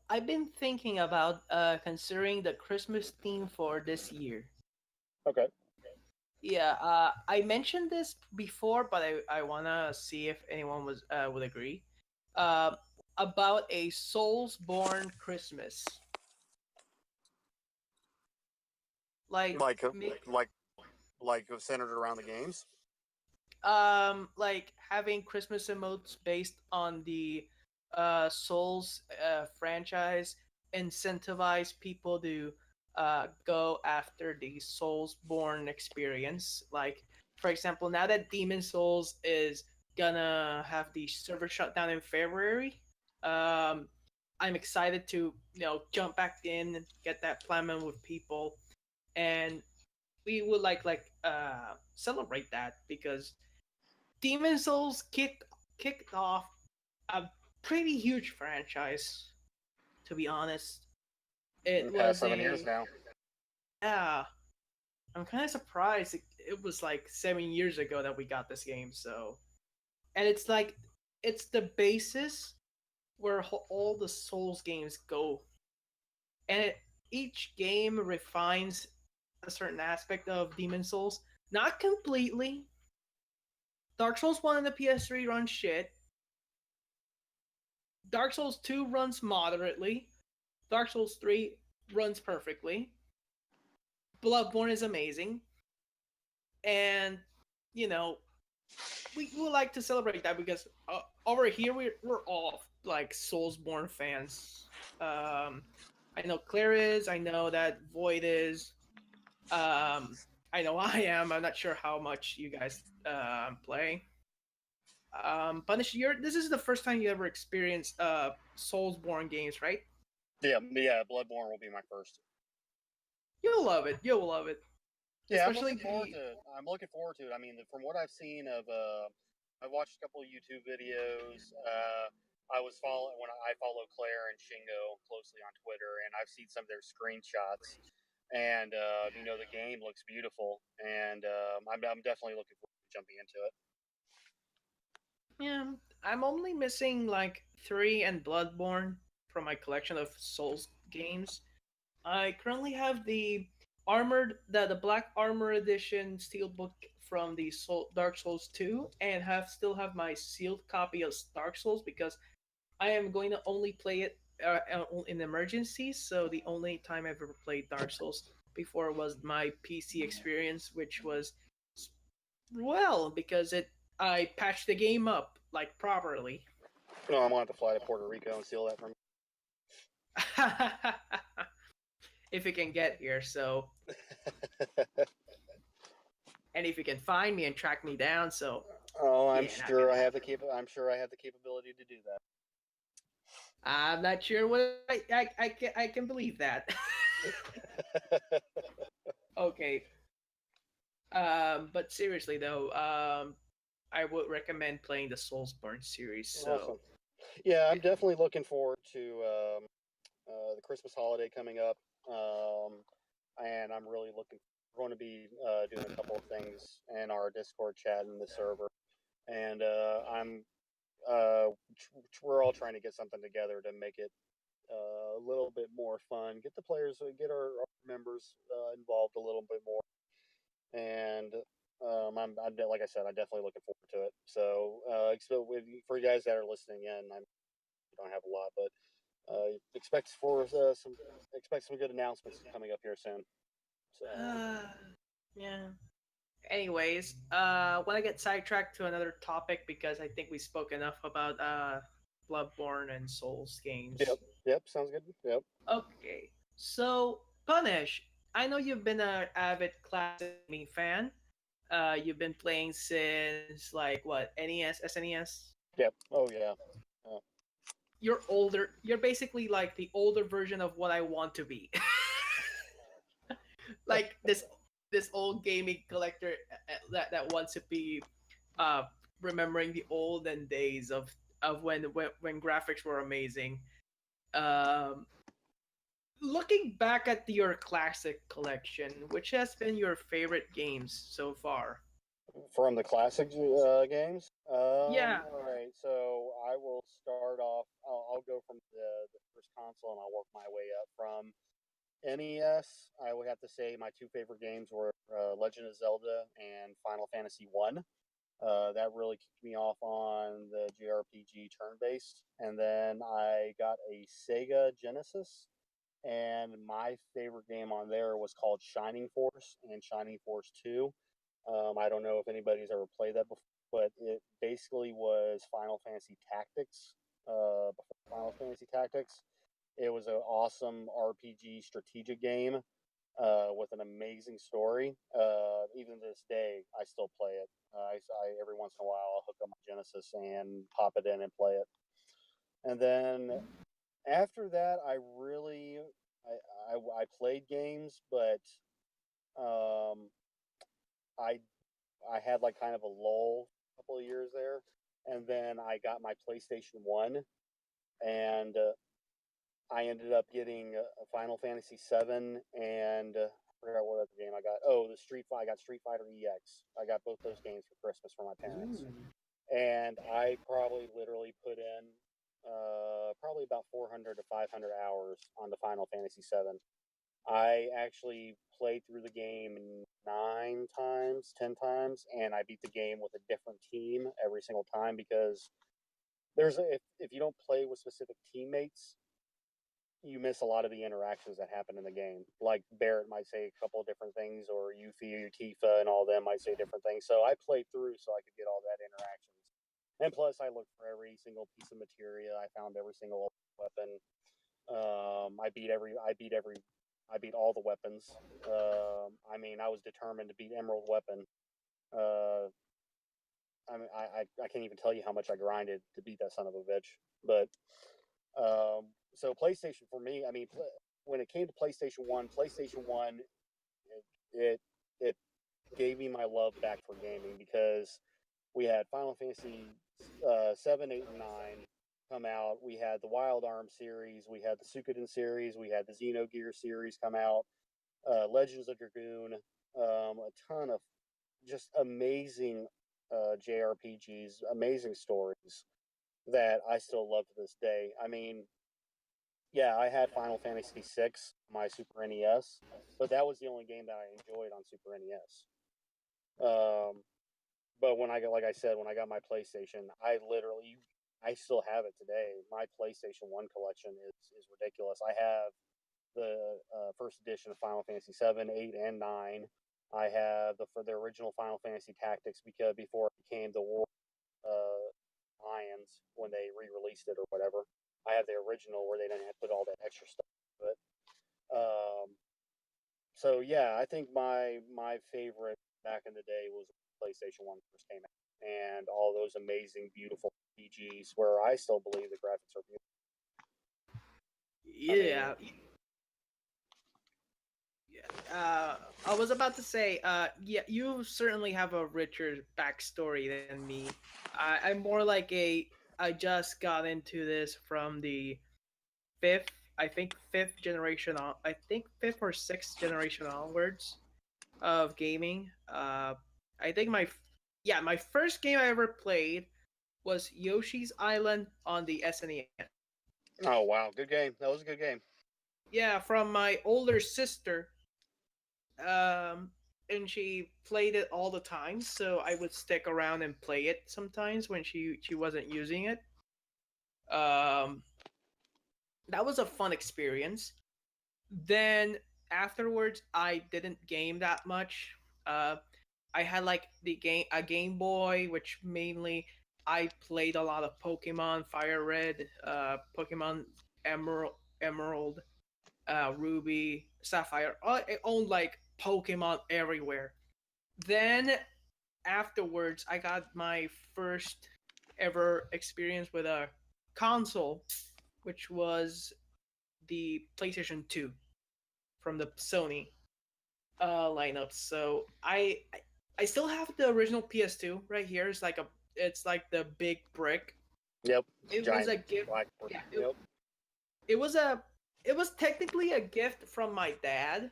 I've been thinking about considering the Christmas theme for this year. Okay. Yeah, I mentioned this before, but I wanna see if anyone would agree. Uh, about a Soulsborne Christmas, like Like, make like, like centered around the games. like having Christmas emotes based on the Souls franchise, incentivize people to go after the Soulsborne experience. Like, for example, now that Demon Souls is gonna have the server shutdown in February, um, I'm excited to jump back in, get that platinum with people, and we would celebrate that because Demon Souls kicked off a pretty huge franchise. To be honest, In it the past was 7 years now. yeah. I'm kind of surprised it was like 7 years ago that we got this game. So, and it's the basis where all the Souls games go, and each game refines a certain aspect of Demon Souls. Not completely. Dark Souls 1 and the PS3 run shit. Dark Souls 2 runs moderately. Dark Souls 3 runs perfectly. Bloodborne is amazing. And, you know, we would like to celebrate that because over here we're all like Soulsborne fans. I know Claire is. I know that Void is. I know I am. I'm not sure how much you guys play. Punish, this is the first time you ever experienced Soulsborne games, right? Yeah. Bloodborne will be my first. You'll love it. You'll love it. Yeah, Especially the I'm looking forward to it. I mean, from what I've seen of, I've watched a couple of YouTube videos. I was following when I follow Claire and Shingo closely on Twitter, and I've seen some of their screenshots. And the game looks beautiful, and I'm definitely looking forward to jumping into it. yeah, I'm only missing like 3 and Bloodborne from my collection of Souls games. I currently have the Black Armor Edition Steelbook from the Dark Souls 2, and still have my sealed copy of Dark Souls because I am going to only play it in emergencies. So the only time I've ever played Dark Souls before was my PC experience, which was well because it I patched the game up like properly. No, I'm gonna have to fly to Puerto Rico and steal that from. If it can get here, so and if you can find me and track me down, so Oh, yeah, not gonna happen. I'm sure I have the capability to do that. I'm not sure what I can believe that. Okay, but seriously though, I would recommend playing the Soulsborne series. So Awesome. Yeah, I'm definitely looking forward to the Christmas holiday coming up, and I'm really looking. We're going to be doing a couple of things in our Discord chat and the server, and we're all trying to get something together to make it a little bit more fun. Get the players, get our members involved a little bit more, and I'm like I said, I'm definitely looking forward to it. So, for you guys that are listening in, I don't have a lot, but expect some good announcements coming up here soon. So Yeah. Anyways, want to get sidetracked to another topic because I think we spoke enough about Bloodborne and Souls yep, games. yep, sounds good. Yep. Okay, so Punish, I know you've been an avid classic gaming fan. You've been playing since like what, NES, SNES? Yep. Oh yeah. Uh, You're older. You're basically like the older version of what I want to be. Like this old gaming collector that wants to be uh remembering the olden days of when graphics were amazing. Um, looking back at your classic collection, which has been your favorite games so far? from the classic games. Yeah. All right. So I will start off. I'll go from the first console and I'll work my way up from NES. I would have to say my two favorite games were Legend of Zelda and Final Fantasy One. That really kicked me off on the JRPG turn based. And then I got a Sega Genesis, and my favorite game on there was called Shining Force and Shining Force 2. I don't know if anybody's ever played that before, but it basically was Final Fantasy Tactics. Before Final Fantasy Tactics, it was an awesome RPG strategic game with an amazing story. Even to this day, I still play it. Every once in a while I'll hook up my Genesis and pop it in and play it. And then after that, I played games, but um, I I had like kind of a lull a couple of years there, and then I got my PlayStation One, and I ended up getting a Final Fantasy VII and I forgot what other game I got. Oh, the Street Fighter. I got Street Fighter EX. I got both those games for Christmas from my parents, Ooh. and I probably literally put in probably about 400 to 500 hours on the Final Fantasy VII. I actually played through the game 9 times, 10 times, and I beat the game with a different team every single time because if you don't play with specific teammates, you miss a lot of the interactions that happen in the game. Like Barrett might say a couple of different things, or Yuffie or Tifa and all them might say different things. So I played through so I could get all that interactions. And plus, I looked for every single piece of materia. I found every single weapon. I beat all the weapons. I mean, I was determined to beat Emerald Weapon. Uh, I can't even tell you how much I grinded to beat that son of a bitch. But so PlayStation for me, I mean, when it came to PlayStation One, it it gave me my love back for gaming because we had Final Fantasy 7, 8, and 9 come out. We had the Wild Arm series, we had the Suikoden series, we had the Xenogear series come out, Legends of Dragoon, a ton of just amazing JRPGs, amazing stories that I still love to this day. I mean, yeah, I had Final Fantasy VI, my Super NES, but that was the only game that I enjoyed on Super NES. Um, but like I said, when I got my PlayStation, I still have it today. My PlayStation One collection is ridiculous. I have the first edition of Final Fantasy 7, 8, and 9. I have the original Final Fantasy Tactics because before it became the War Lions when they re-released it or whatever. I have the original where they didn't have to put all that extra stuff to it. Um, so yeah, I think my favorite back in the day was PlayStation One first came out, and all those amazing, beautiful PGs where I still believe the graphics are beautiful. I mean, Yeah. I was about to say, yeah, you certainly have a richer backstory than me. I'm more like a I just got into this from the fifth, I think fifth generation on, I think fifth or sixth generation onwards of gaming. I think my first game I ever played was Yoshi's Island on the SNES. Oh wow, good game. That was a good game. Yeah, from my older sister. Um, and she played it all the time, so I would stick around and play it sometimes when she wasn't using it. Um, that was a fun experience. Then afterwards, I didn't game that much. Uh, I had like a Game Boy, which mainly I played a lot of Pokemon Fire Red, Pokemon Emerald, Ruby, Sapphire. I owned like Pokemon everywhere. Then afterwards, I got my first ever experience with a console, which was the PlayStation 2 from the Sony lineup. So I still have the original PS2 right here. It's like the big brick. Yep, It was giant a gift. black. Yeah, Yep. it was a it was technically a gift from my dad,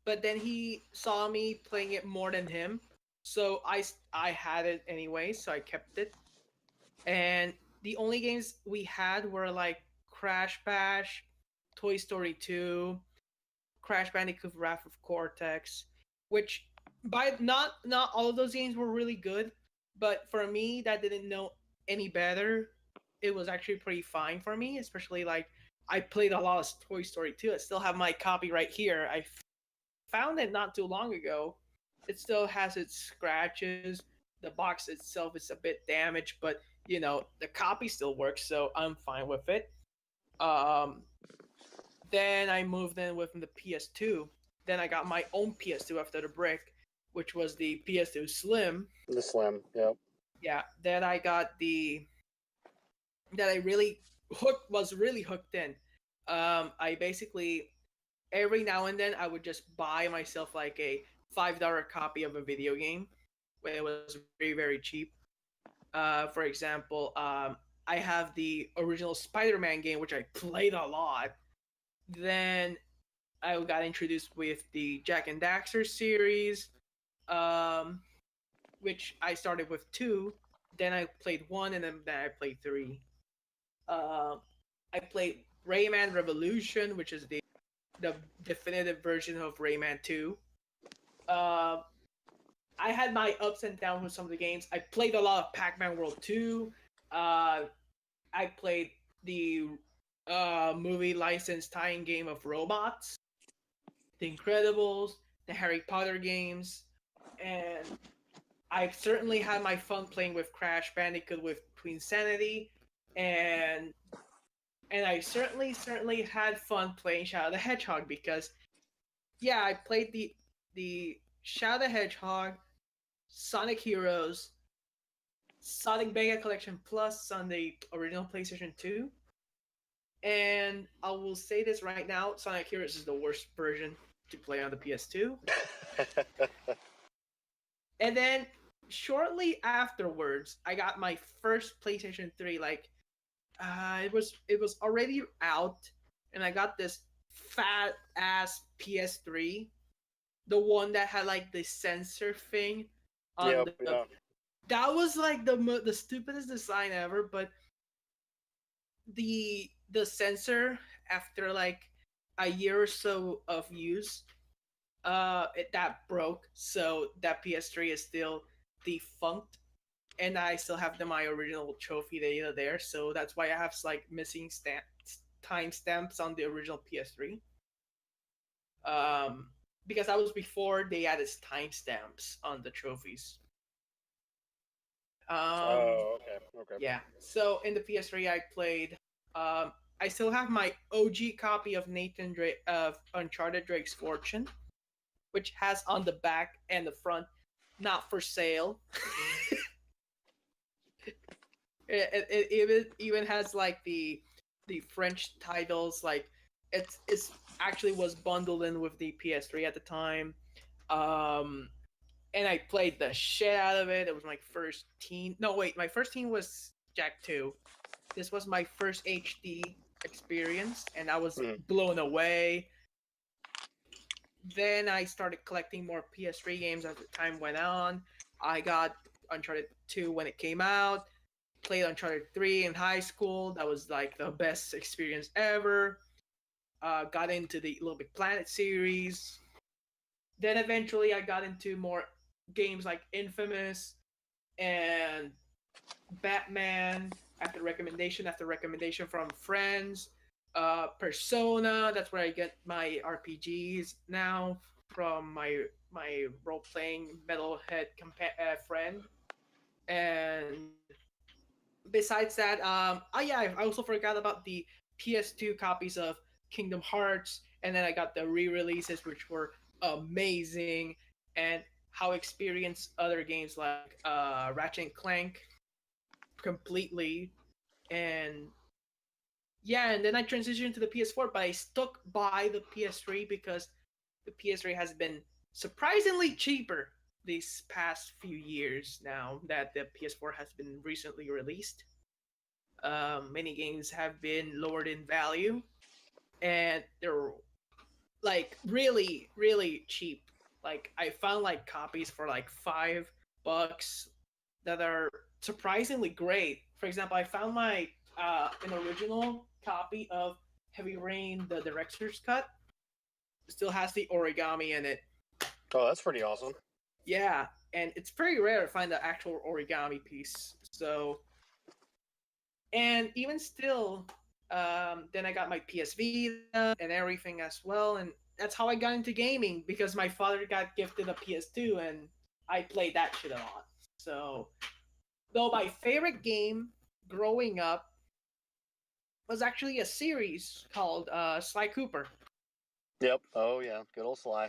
but then he saw me playing it more than him, so I had it anyway, so I kept it. And the only games we had were like Crash Bash, Toy Story 2, Crash Bandicoot Wrath of Cortex, which by not all of those games were really good, but for me that didn't know any better, it was actually pretty fine for me, especially like I played a lot of Toy Story 2. I still have my copy right here. I found it not too long ago. It still has its scratches. The box itself is a bit damaged, but the copy still works, so I'm fine with it. Um, then I moved in with the PS2. Then I got my own PS2 after the brick, which was the PS2 Slim. The Slim. Yep. Yeah. Then I got the that I really really hooked in. I basically every now and then I would just buy myself like a $5 copy of a video game when it was very cheap. For example, I have the original Spider-Man game, which I played a lot. Then I got introduced with the Jack and Daxter series, um, which I started with two. Then I played one, and then I played three. Uh, I played Rayman Revolution, which is the definitive version of Rayman 2. Uh, I had my ups and downs with some of the games. I played a lot of Pac-Man World 2. Uh, I played the movie licensed tie-in game of Robots, The Incredibles, the Harry Potter games, and I certainly had my fun playing with Crash Bandicoot with Queen Sanity, and I certainly had fun playing Shadow the Hedgehog because yeah, I played the Shadow the Hedgehog, Sonic Heroes, Sonic Mega Collection Plus on the original PlayStation 2. And I will say this right now, Sonic Heroes is the worst version to play on the PS2. And then shortly afterwards, I got my first PlayStation 3. Like, it was already out, and I got this fat ass PS3, the one that had like the sensor thing on Yep. the. Yeah. That was like the stupidest design ever, but the sensor after like a year or so of use, that broke, so that PS3 is still defunct, and I still have my original trophy data there, so that's why I have like missing timestamps on the original PS3. Um, because that was before they added timestamps on the trophies. Um, Oh, okay. Okay. yeah. So in the PS3, I played. I still have my OG copy of Nathan Drake of Uncharted Drake's Fortune, which has on the back and the front, "Not for sale." it even has like the French titles, like it's actually was bundled in with the PS3 at the time. Um, and I played the shit out of it. It was my first teen. No, wait, my first teen was Jack 2. This was my first HD experience, and I was Mhm. blown away. Then I started collecting more PS3 games as the time went on. I got Uncharted 2 when it came out, played Uncharted 3 in high school. That was like the best experience ever. Got into the Little Big Planet series. Then eventually I got into more games like Infamous and Batman after recommendation from friends. Persona, that's where I get my RPGs now from my role playing metalhead friend. And besides that, oh yeah, I also forgot about the PS2 copies of Kingdom Hearts, and then I got the re-releases, which were amazing, and how experienced other games like Ratchet and Clank completely, and yeah, and then I transitioned to the PS4, but I stuck by the PS3 because the PS3 has been surprisingly cheaper these past few years now that the PS4 has been recently released. Many games have been lowered in value, and they're like really, really cheap. Like I found like copies for like $5 that are surprisingly great. For example, I found my an original copy of Heavy Rain, the director's cut. It still has the origami in it. Oh, that's pretty awesome. Yeah, and it's very rare to find the actual origami piece. So, and even still, then I got my PS Vita and everything as well, and that's how I got into gaming because my father got gifted a PS2 and I played that shit a lot. So, though my favorite game growing up was actually a series called Sly Cooper. Yep. Oh yeah, good old Sly.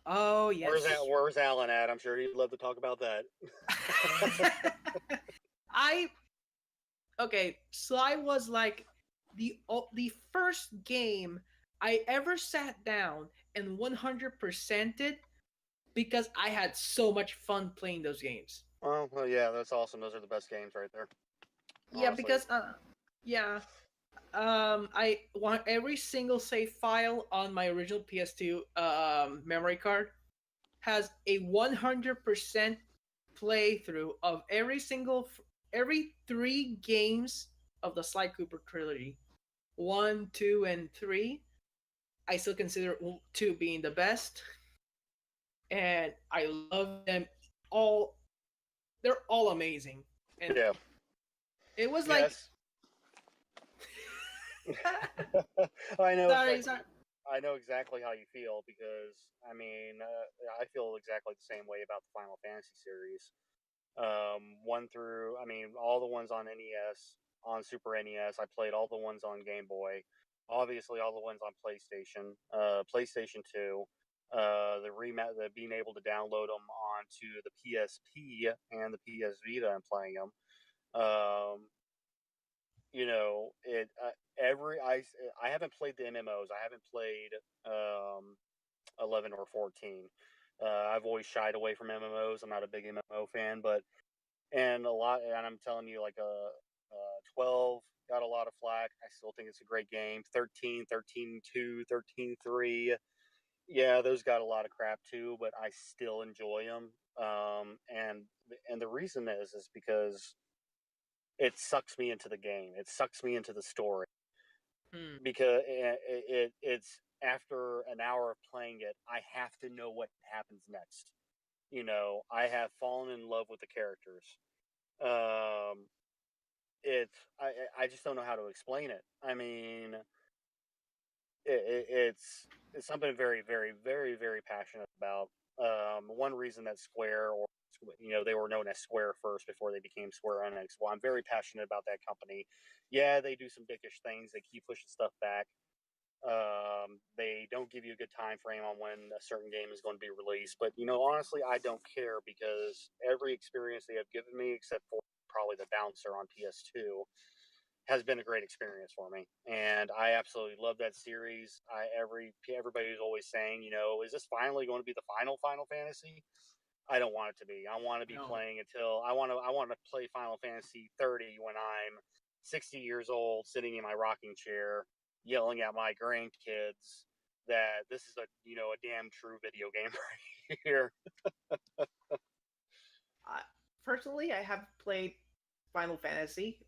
Oh yes. Where's Alan at? I'm sure he'd love to talk about that. I okay. Sly was like the first game I ever sat down and 100%ed because I had so much fun playing those games. Oh, well, yeah, that's awesome. Those are the best games right there. Yeah, Honestly. because yeah, I want every single save file on my original PS2 memory card has a 100% playthrough of every three games of the Sly Cooper trilogy. 1, 2, and 3. I still consider 2 being the best, and I love them all. They're all amazing, and Yeah. it was like, Yes. I know sorry, exactly. sorry. I know exactly how you feel because I mean I feel exactly the same way about the Final Fantasy series. One through I mean all the ones on NES, on Super NES. I played all the ones on Game Boy. Obviously, all the ones on PlayStation. PlayStation 2. The being able to download them onto the PSP and the PS Vita and playing them. Um, it every I haven't played the MMOs. I haven't played 11 or 14. I've always shied away from MMOs. I'm not a big MMO fan, but and I'm telling you, like 12 got a lot of flack. I still think it's a great game. 13, 13-2, 13-3. Yeah, those got a lot of crap too, but I still enjoy them. And the reason is because it sucks me into the game. It sucks me into the story Hmm. because it's after an hour of playing it, I have to know what happens next. I have fallen in love with the characters. Um, I just don't know how to explain it. I mean, it's something very, very, very, very passionate about. One reason that Square, or they were known as Square first before they became Square Enix. Well, I'm very passionate about that company. Yeah, they do some dickish things. They keep pushing stuff back. They don't give you a good time frame on when a certain game is going to be released. But honestly, I don't care because every experience they have given me, except for probably the bouncer on PS2, has been a great experience for me, and I absolutely love that series. Everybody's always saying, is this finally going to be the final Final Fantasy? I don't want it to be. I want to be No. playing until I want to play Final Fantasy 30 when I'm 60 years old, sitting in my rocking chair, yelling at my grandkids that this is a damn true video game right here. I, Personally, I have played Final Fantasy.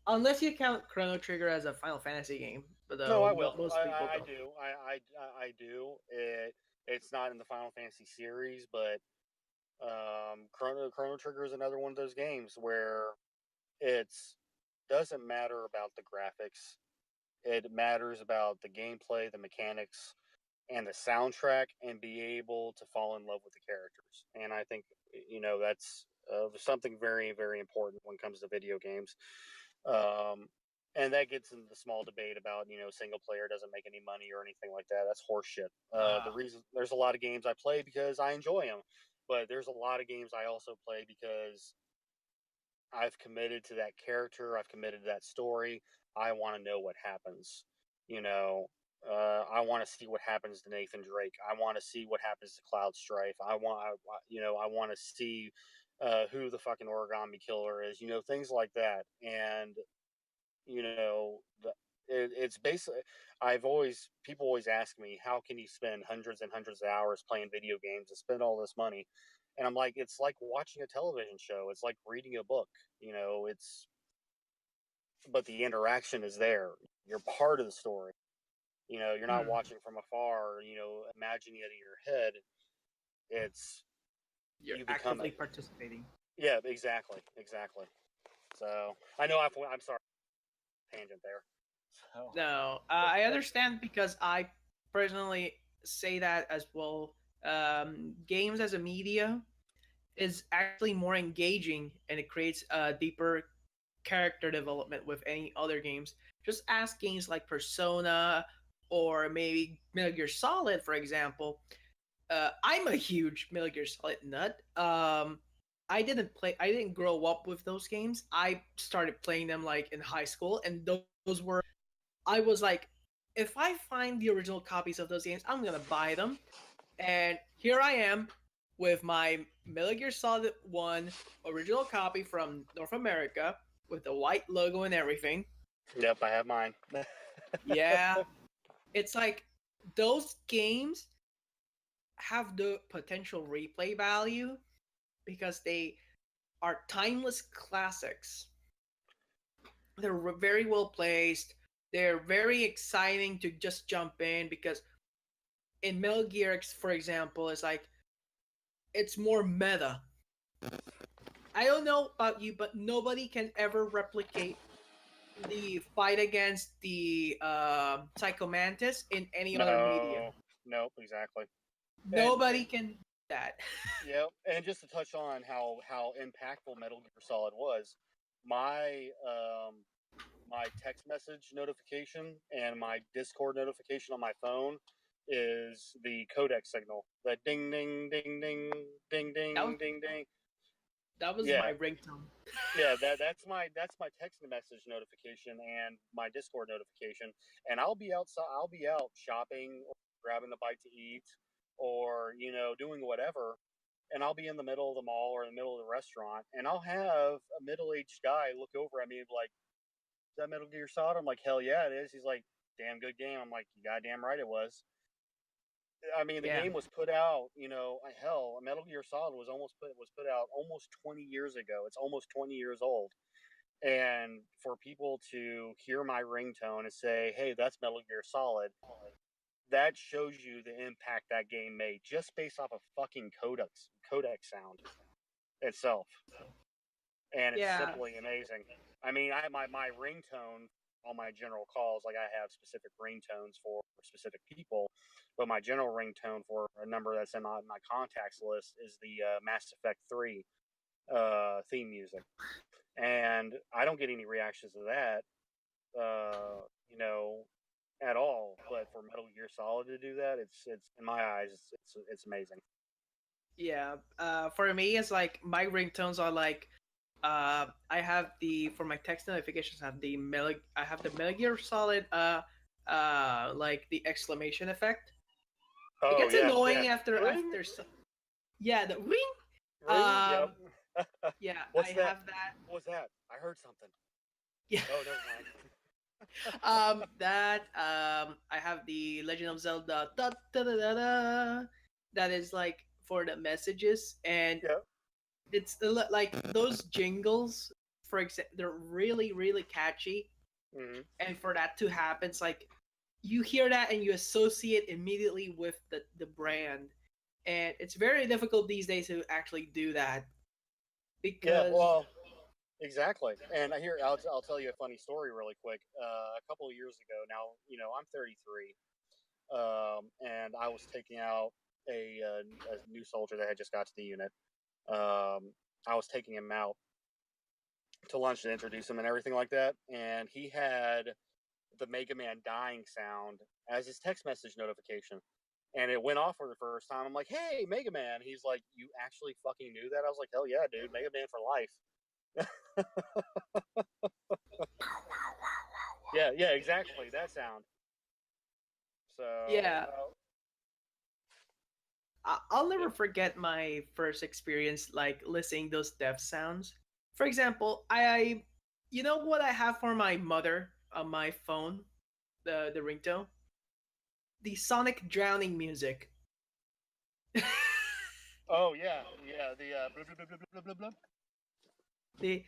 Unless you count Chrono Trigger as a Final Fantasy game, but No, I though will. most people I don't. do. I do. It's not in the Final Fantasy series, but Chrono Trigger is another one of those games where it's doesn't matter about the graphics. It matters about the gameplay, the mechanics, and the soundtrack, and be able to fall in love with the characters. And I think that's something very very important when it comes to video games. Um, and that gets into the small debate about single player doesn't make any money or anything like that. That's horseshit. The Uh, reason there's a lot of games I play because I enjoy them, but there's a lot of games I also play because I've committed to that character. I've committed to that story. I want to know what happens. You know, I want to see what happens to Nathan Drake. I want to see what happens to Cloud Strife. I want to see who the fucking origami killer is. Things like that. And you know, it's basically. People always ask me, how can you spend hundreds and hundreds of hours playing video games and spend all this money? And I'm like, it's like watching a television show. It's like reading a book. But the interaction is there. You're part of the story. You're not hmm, watching from afar. Imagining it in your head. It's you're you become actively it. participating. Yeah, exactly, exactly. So I know I'm sorry, tangent there. So No, I understand because I personally say that as well. Games as a media is actually more engaging and it creates a deeper character development with any other games. Just ask games like Persona or maybe Metal Gear Solid, for example. I'm a huge Metal Gear Solid nut. I didn't grow up with those games. I started playing them like in high school, and those were. I was like, if I find the original copies of those games, I'm gonna buy them. And here I am with my Metal Gear Solid 1 original copy from North America with the white logo and everything. yep, I have mine. Yeah, it's like those games have the potential replay value because they are timeless classics. They're very well placed. They're very exciting to just jump in because in Metal Gear, for example, it's more meta. I don't know about you, but nobody can ever replicate the fight against the Psycho Mantis in any other media. No, nope, exactly. And Nobody can do that. yeah, and just to touch on how impactful Metal Gear Solid was, my my text message notification and my Discord notification on my phone is the codec signal. That ding ding ding ding ding that was ding ding ding. that was Yeah, my ringtone. yeah. That's my text message notification and my Discord notification. And I'll be outside. I'll be out shopping, or grabbing a bite to eat, or doing whatever. And I'll be in the middle of the mall or in the middle of the restaurant, and I'll have a middle-aged guy look over at me and be like, "Is that Metal Gear Solid?" I'm like, "Hell yeah, it is." He's like, "Damn good game." I'm like, "You goddamn right it was." I mean, the Yeah, game was put out. Hell, Metal Gear Solid was put out almost 20 years ago. It's almost 20 years old, and for people to hear my ringtone and say, "Hey, that's Metal Gear Solid," that shows you the impact that game made just based off of fucking codec sound itself. And it's yeah, simply amazing. I mean, my ringtone on my general calls, like I have specific ringtones for specific people, but my general ringtone for a number that's in my contacts list is the Mass Effect 3 theme music, and I don't get any reactions to that, uh, you know, at all. But for Metal Gear Solid to do that, it's in my eyes, it's amazing. yeah. For me, it's like my ringtones are like I have the for my text notifications. I have the Metal Gear Solid like the exclamation effect. It Oh gets yeah, yeah. annoying Ring. after some. Yeah, the ring. Ring? Yep. Yeah, I What's that? have that. What's that? I heard something. Yeah. Oh, never mind. That I have the Legend of Zelda da, da, da, da, da, that is like for the messages, and Yep. it's like those jingles. For example, they're really catchy, Mm-hmm. and for that to happen, it's like you hear that and you associate immediately with the brand, and it's very difficult these days to actually do that Yeah. because Well, exactly. And I hear. I'll tell you a funny story really quick. A couple of years ago. Now, I'm 33. And I was taking out a new soldier that had just got to the unit. I was taking him out to lunch to introduce him and everything like that, and he had the Mega Man dying sound as his text message notification. And it went off for the first time. I'm like, "Hey, Mega Man!" He's like, "You actually fucking knew that?" I was like, "Hell yeah, dude, Mega Man for life." Yeah, yeah, exactly that sound. So, yeah, I'll never forget my first experience like listening those death sounds. For example, you know what I have for my mother on my phone, the ringtone, the Sonic drowning music. oh yeah, yeah, the blah, blah, blah, blah, blah, blah, blah. the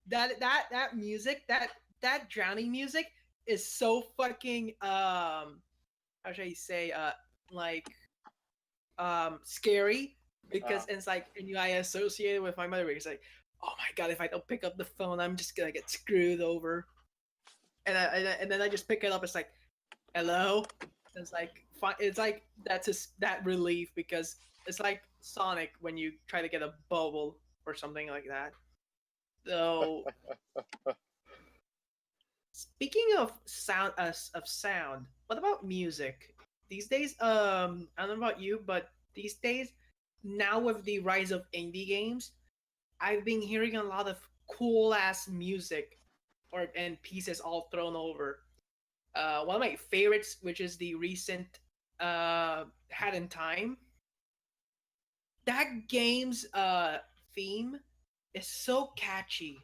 that music, that drowning music is so fucking how should I say like scary because it's like and I associate it with my mother because like oh my god if I don't pick up the phone I'm just gonna get screwed over and then I just pick it up. It's like hello. It's like that's just that relief because it's like Sonic when you try to get a bubble or something like that. So speaking of sound, what about music? These days, I don't know about you, but these days, now with the rise of indie games, I've been hearing a lot of cool ass music or and pieces all thrown over. One of my favorites, which is the recent Hat in Time. That game's theme is so catchy.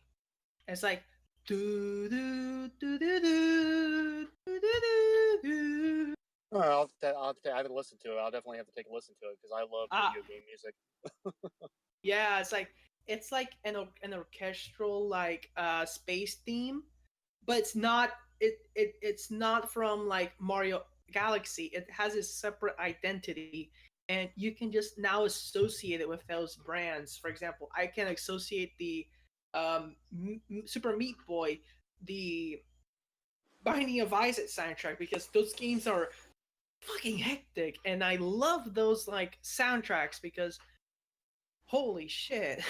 It's like do do do do do do do do. I haven't listened to it. I'll definitely have to take a listen to it because I love Ah, video game music. yeah, it's like an orchestral like space theme, but it's not from like Mario Galaxy. It has a separate identity, and you can just now associate it with those brands. For example, I can associate the Super Meat Boy, the Binding of Isaac soundtrack because those games are fucking hectic, and I love those like soundtracks because holy shit.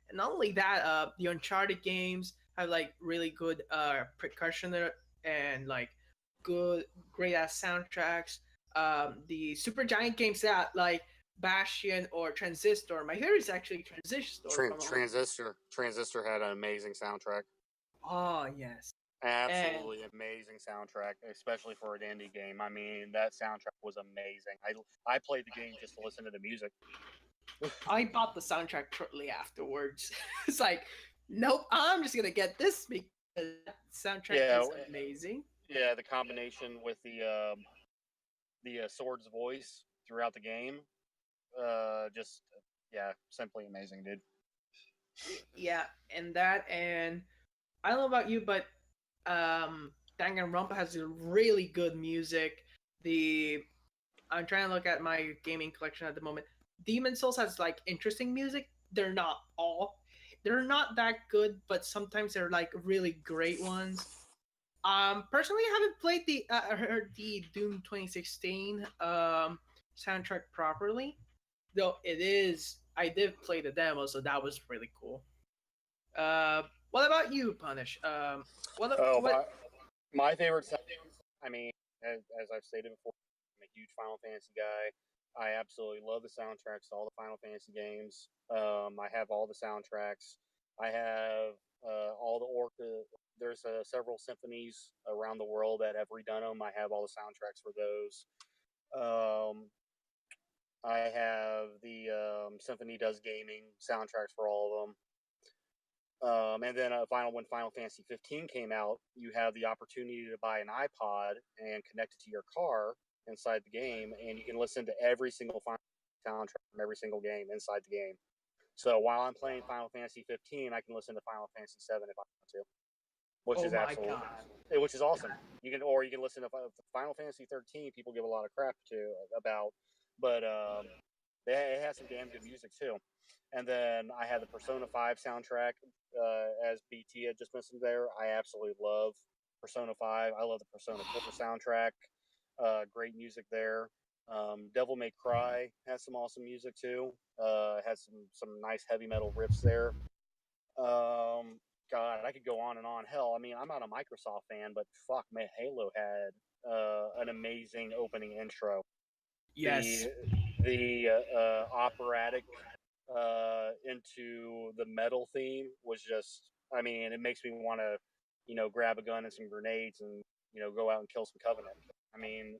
And not only that, the Uncharted games have like really good percussion and like good, great ass soundtracks. The Super Giant games that like Bastion or Transistor. My favorite is actually Transistor from all. Transistor had an amazing soundtrack. Oh yes, and Absolutely amazing soundtrack, especially for an indie game. I mean, that soundtrack was amazing. I played the game just to listen to the music. I bought the soundtrack shortly afterwards. It's like, nope, I'm just gonna get this because that soundtrack Yeah, is amazing. yeah. The combination with the sword's voice throughout the game, just yeah, simply amazing, dude. Yeah, and that, and I don't know about you, but Danganronpa has a really good music. The I'm trying to look at my gaming collection at the moment. Demon Souls has like interesting music. They're not that good, but sometimes they're like really great ones. Personally, I haven't played heard the Doom 2016 soundtrack properly, though it is. I did play the demo, so that was really cool. What about you, Punish? Oh, What? my favorite. I mean, as I've stated before, I'm a huge Final Fantasy guy. I absolutely love the soundtracks to all the Final Fantasy games. I have all the soundtracks. I have all there's several symphonies around the world that have redone them. I have all the soundtracks for those. I have the Symphony Does Gaming soundtracks for all of them. And then when Final Fantasy 15 came out, you have the opportunity to buy an iPod and connect it to your car inside the game, and you can listen to every single Final soundtrack from every single game inside the game. So while I'm playing Final Fantasy 15, I can listen to Final Fantasy 7 if I want to, which is absolutely, which is awesome. You can listen to Final Fantasy 13. People give a lot of crap about, but it has some damn good music too. And then I had the Persona 5 soundtrack, as BT had just mentioned there. I absolutely love Persona 5. I love the Persona 4 soundtrack. Great music there. Devil May Cry has some awesome music too. Has some nice heavy metal riffs there. God, I could go on and on. Hell, I mean, I'm not a Microsoft fan, but fuck, man, Halo had an amazing opening intro. Yes. The operatic into the metal theme was just, I mean, it makes me want to, grab a gun and some grenades and, go out and kill some Covenant. I mean,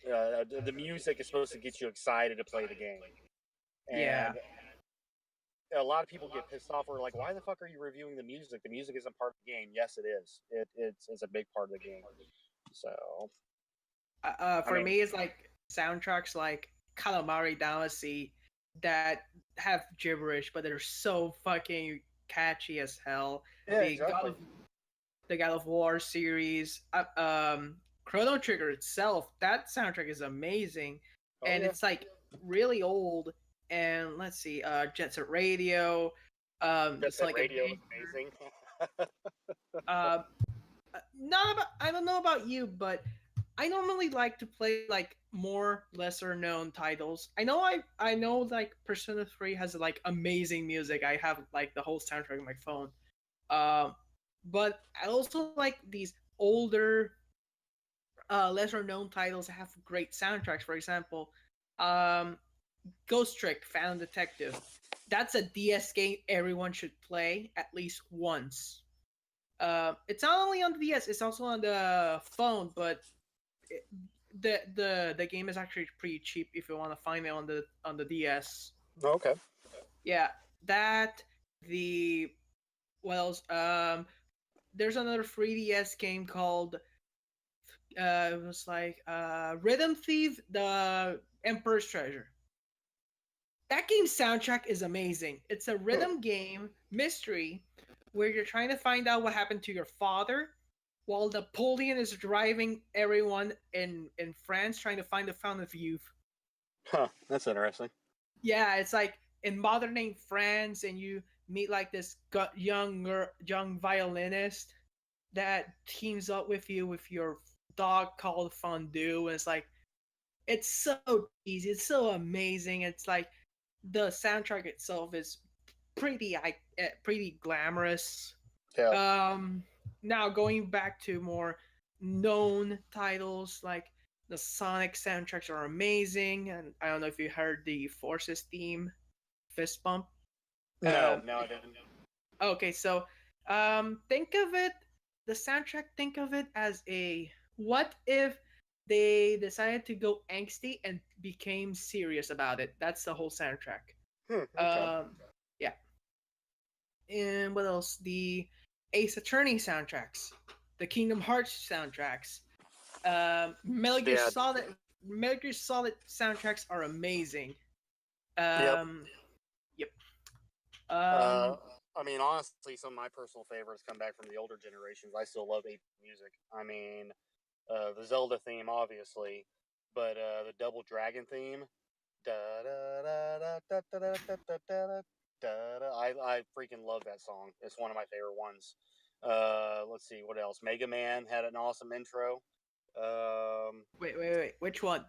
the music is supposed to get you excited to play the game. And a lot of people get pissed off. We're like, why the fuck are you reviewing the music? The music isn't part of the game. Yes, it is. It's a big part of the game. So, for me, it's like soundtracks like Calamari Damacy that have gibberish, but they're so fucking catchy as hell. Yeah, exactly. The God of War series, Chrono Trigger itself, that soundtrack is amazing, and it's like really old. And let's see, Jet Set Radio. Jet Set Radio is amazing. I don't know about you, but I normally like to play like more lesser known titles. I know like Persona 3 has like amazing music. I have like the whole soundtrack on my phone. But I also like these older lesser known titles that have great soundtracks. For example, Ghost Trick Phantom Detective. That's a DS game everyone should play at least once. It's not only on the DS, it's also on the phone, but the game is actually pretty cheap if you want to find it on the DS. Okay. Yeah, that what else? There's another 3DS game called it was like Rhythm Thief: The Emperor's Treasure. That game's soundtrack is amazing. It's a rhythm game mystery where you're trying to find out what happened to your father while Napoleon is driving everyone in France trying to find the Fountain of Youth. Huh, that's interesting. Yeah, it's like in modern day France, and you meet like this young violinist that teams up with you with your dog called Fondue, and it's so easy, it's so amazing. It's like the soundtrack itself is pretty glamorous. Yeah. Now going back to more known titles, like the Sonic soundtracks are amazing, and I don't know if you heard the Forces theme, Fist Bump. No, I didn't. Okay, so think of it, the soundtrack, think of it as what if they decided to go angsty and became serious about it. That's the whole soundtrack. Okay. Yeah. And what else? The Ace Attorney soundtracks, the Kingdom Hearts soundtracks, Metal Gear Solid soundtracks are amazing. Yep. I mean, honestly, some of my personal favorites come back from the older generations. I still love 8 music. I mean, the Zelda theme, obviously, but the Double Dragon theme, I freaking love that song. It's one of my favorite ones. Let's see what else. Mega Man had an awesome intro. Wait. Which one?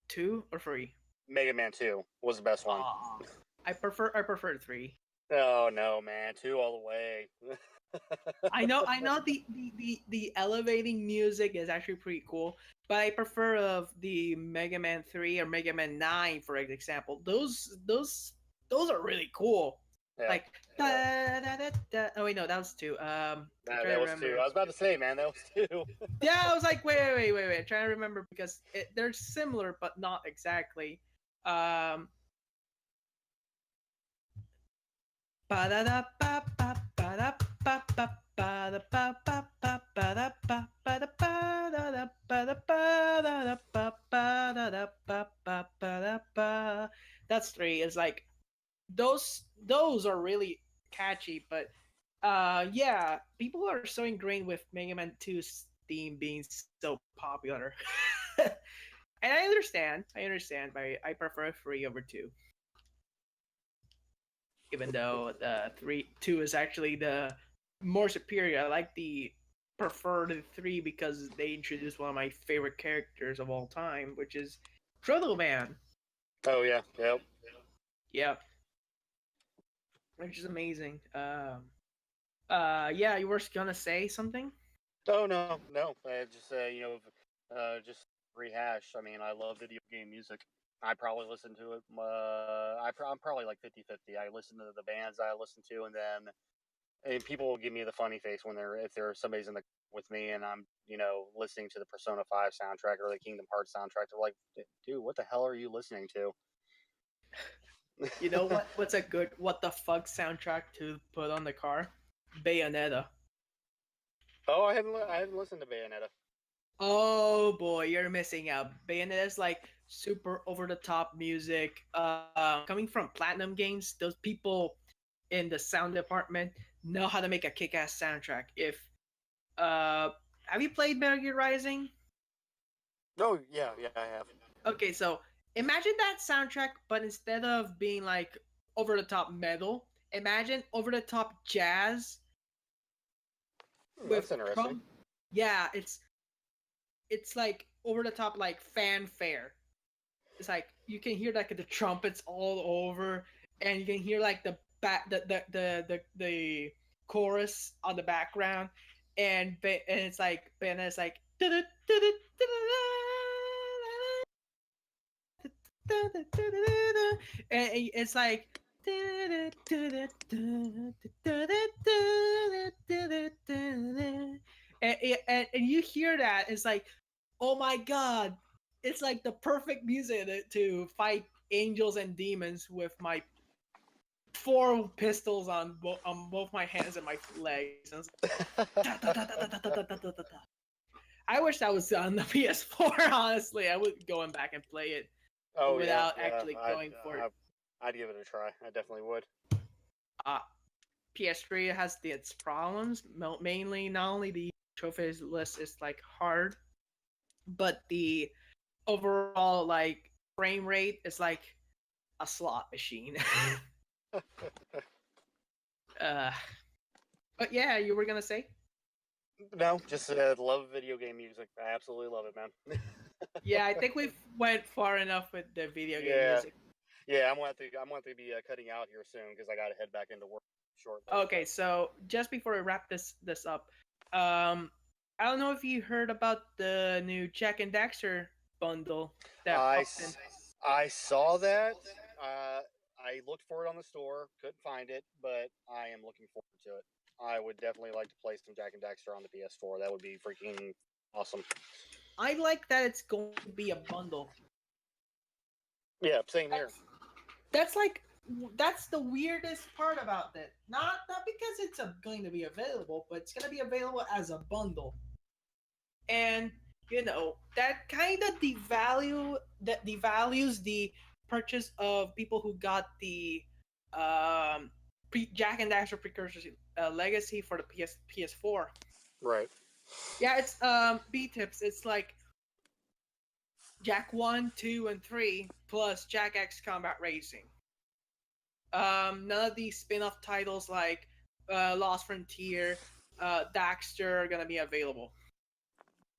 2 or 3? Mega Man 2 was the best one. I prefer 3. Oh no, man, 2 all the way. I know the elevating music is actually pretty cool, but I prefer the Mega Man 3 or Mega Man 9, for example. Those are really cool. Yeah. Like da, da, da, da. Oh wait, no, that was two. I'm Nah, trying that to was two. remember. I was about to say, man, that was two. Yeah, I was like, wait. I'm trying to remember because they're similar but not exactly. Um, ba da da ba ba ba da ba ba ba da ba ba ba ba da ba ba da ba da da ba da ba da da ba ba da da ba ba ba da ba. That's three. It's like those are really catchy, but yeah, people are so ingrained with Mega Man 2's theme being so popular. And I understand, but I prefer three over two, even though the two is actually the more superior. I like the preferred three because they introduced one of my favorite characters of all time, which is Proto Man. Oh yeah, yep. Yep, which is amazing. Yeah, you were gonna say something? Oh no. I just just rehash. I mean, I love video game music. I probably listen to it. I'm probably like 50-50. I listen to the bands I listen to, and people will give me the funny face when if somebody's in the with me and I'm listening to the Persona 5 soundtrack or the Kingdom Hearts soundtrack. They're like, dude, what the hell are you listening to? You know what? What's a good what the fuck soundtrack to put on the car? Bayonetta. Oh, I haven't listened to Bayonetta. Oh boy, you're missing out. Bayonetta's like super over the top music. Coming from Platinum Games, those people in the sound department know how to make a kick-ass soundtrack. If uh, have you played Metal Gear Rising? Oh yeah, I have. Okay, so imagine that soundtrack, but instead of being like over the top metal, imagine over the top jazz with That's interesting. drum. Yeah, it's like over the top like fanfare. It's like you can hear like the trumpets all over, and you can hear like the chorus on the background, and it's like and it's like and it's like and you hear that it's like, oh my god, it's like the perfect music to fight angels and demons with my four pistols on both my hands and my legs. And I wish that was on the PS4. Honestly, I would go back and play it Oh without yeah. actually going for it. I'd give it a try. I definitely would. Uh, PS3 has its problems. Mainly, not only the trophies list is like hard, but the overall like frame rate is like a slot machine. uh, but yeah, you were gonna say? No, just love video game music. I absolutely love it, man. Yeah, I think we've went far enough with the video game Yeah, music. yeah. I'm going to be cutting out here soon because I got to head back into work shortly. Okay, so just before we wrap this up, um, I don't know if you heard about the new Jack and Daxter bundle that I, popped in. s- I saw that. Uh, I looked for it on the store, couldn't find it, but I am looking forward to it. I would definitely like to play some Jack and Daxter on the PS4. That would be freaking awesome. I like that it's going to be a bundle. Yeah, same here. That's like that's the weirdest part about it. Not because it's going to be available, but it's going to be available as a bundle. And that kind of devalues the purchase of people who got the Jack and Daxter Precursors Legacy for the PS4. Right. Yeah, it's B tips. It's like Jack 1, 2, and 3 plus Jack X Combat Racing. None of these spin-off titles like Lost Frontier, Daxter are gonna be available.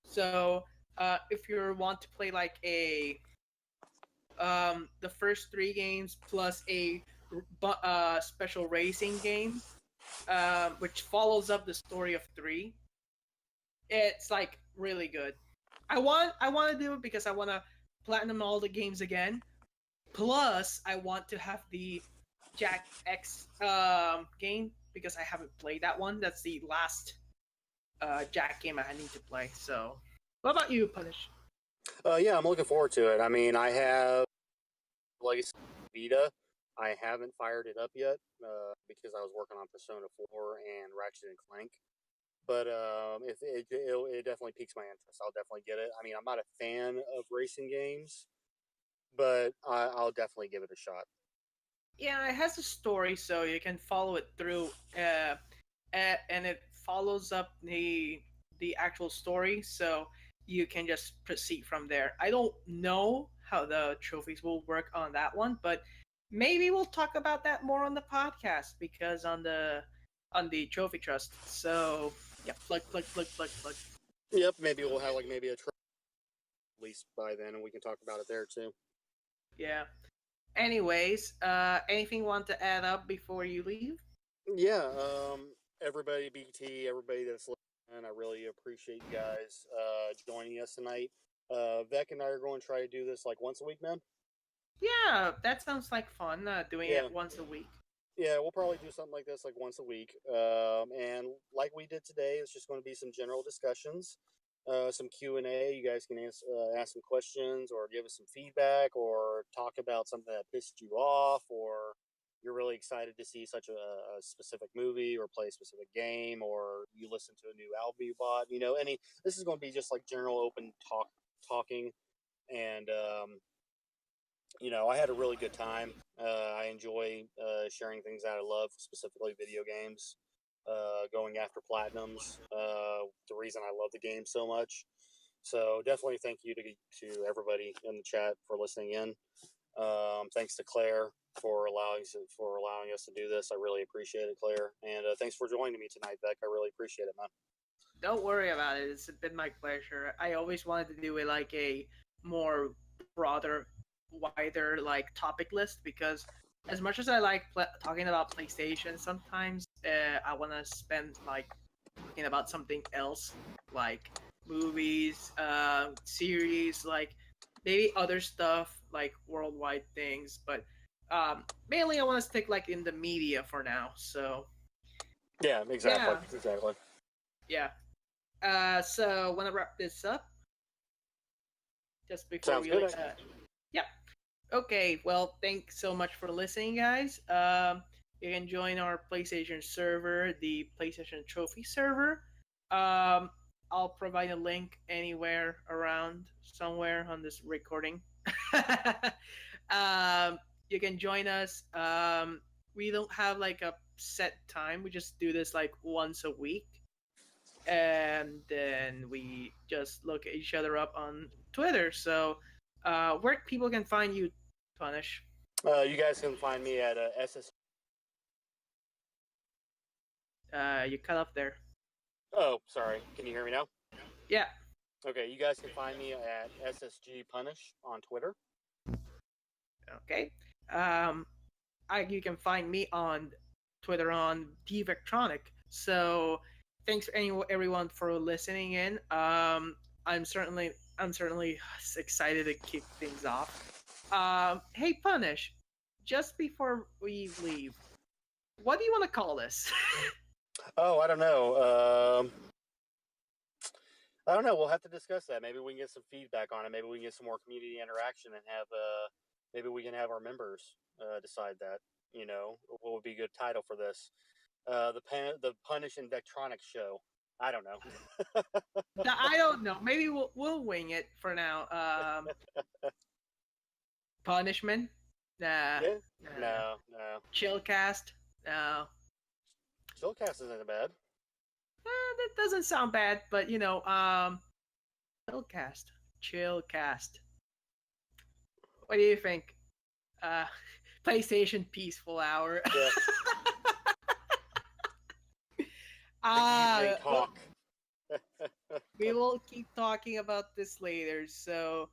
So if you want to play like the first three games plus a special racing game, which follows up the story of three, it's like really good. I want to do it because I want to platinum all the games again. Plus, I want to have the Jack X game because I haven't played that one. That's the last Jack game I need to play. So, what about you, Punish? Yeah, I'm looking forward to it. I mean, I have Legacy Vita. I haven't fired it up yet because I was working on Persona 4 and Ratchet and Clank. But if it definitely piques my interest, I'll definitely get it. I mean, I'm not a fan of racing games, but I'll definitely give it a shot. Yeah, it has a story, so you can follow it through, and it follows up the actual story, so you can just proceed from there. I don't know how the trophies will work on that one, but maybe we'll talk about that more on the podcast because on the trophy trust. So yeah, plug. Yep, maybe we'll have like maybe a release by then, and we can talk about it there too. Yeah. Anyways, anything you want to add up before you leave? Yeah, everybody, BT, everybody that's listening, I really appreciate you guys joining us tonight. Vec and I are going to try to do this like once a week, man. Yeah, that sounds like fun. Doing Yeah, it once a week. yeah, we'll probably do something like this like once a week. And like we did today, it's just going to be some general discussions, some Q&A. You guys can ask some questions or give us some feedback or talk about something that pissed you off or you're really excited to see such a specific movie or play a specific game or you listen to a new album you bought. You know, this is going to be just like general open talking. And I had a really good time. I enjoy sharing things that I love, specifically video games, going after platinums. The reason I love the game so much. So definitely thank you to everybody in the chat for listening in. Thanks to Claire for allowing us to do this. I really appreciate it, Claire. And thanks for joining me tonight, Beck. I really appreciate it, man. Don't worry about it. It's been my pleasure. I always wanted to do it like a more broader, wider like topic list because as much as I like talking about PlayStation, sometimes I want to spend like talking about something else, like movies, series, like maybe other stuff like worldwide things. But mainly, I want to stick like in the media for now. So Yeah, exactly, yeah, exactly. yeah. So want to wrap this up just before Sounds we good. yeah. Okay, well, thanks so much for listening, guys. You can join our PlayStation server, the PlayStation Trophy server. Um, I'll provide a link anywhere around somewhere on this recording. um, you can join us. We don't have like a set time. We just do this like once a week, and then we just look at each other up on Twitter. So, where people can find you, Punish? You guys can find me at SS. You cut off there. Oh, sorry. Can you hear me now? Yeah. Okay, you guys can find me at SSG Punish on Twitter. Okay. You can find me on Twitter on Devectronic. So, thanks everyone for listening in. I'm certainly excited to kick things off. Hey, Punish. Just before we leave, what do you want to call this? Oh, I don't know. I don't know. We'll have to discuss that. Maybe we can get some feedback on it. Maybe we can get some more community interaction and have. Maybe we can have our members decide that. You know, what would be a good title for this? The Punish and Vectronics show. I don't know. I don't know. Maybe we'll wing it for now. Punishment? Nah. Yeah. Nah. No, no. Chillcast? No. Chillcast isn't bad. That doesn't sound bad, but Chillcast. Chillcast. What do you think? Uh, PlayStation Peaceful Hour. Yeah. The evening Well, talk. we will keep talking about this later. So,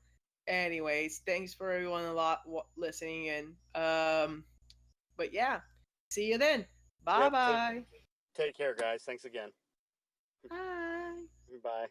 anyways, thanks for everyone a lot listening in. But yeah, see you then. Bye Yep. bye. Take care, guys. Thanks again. Bye. Bye.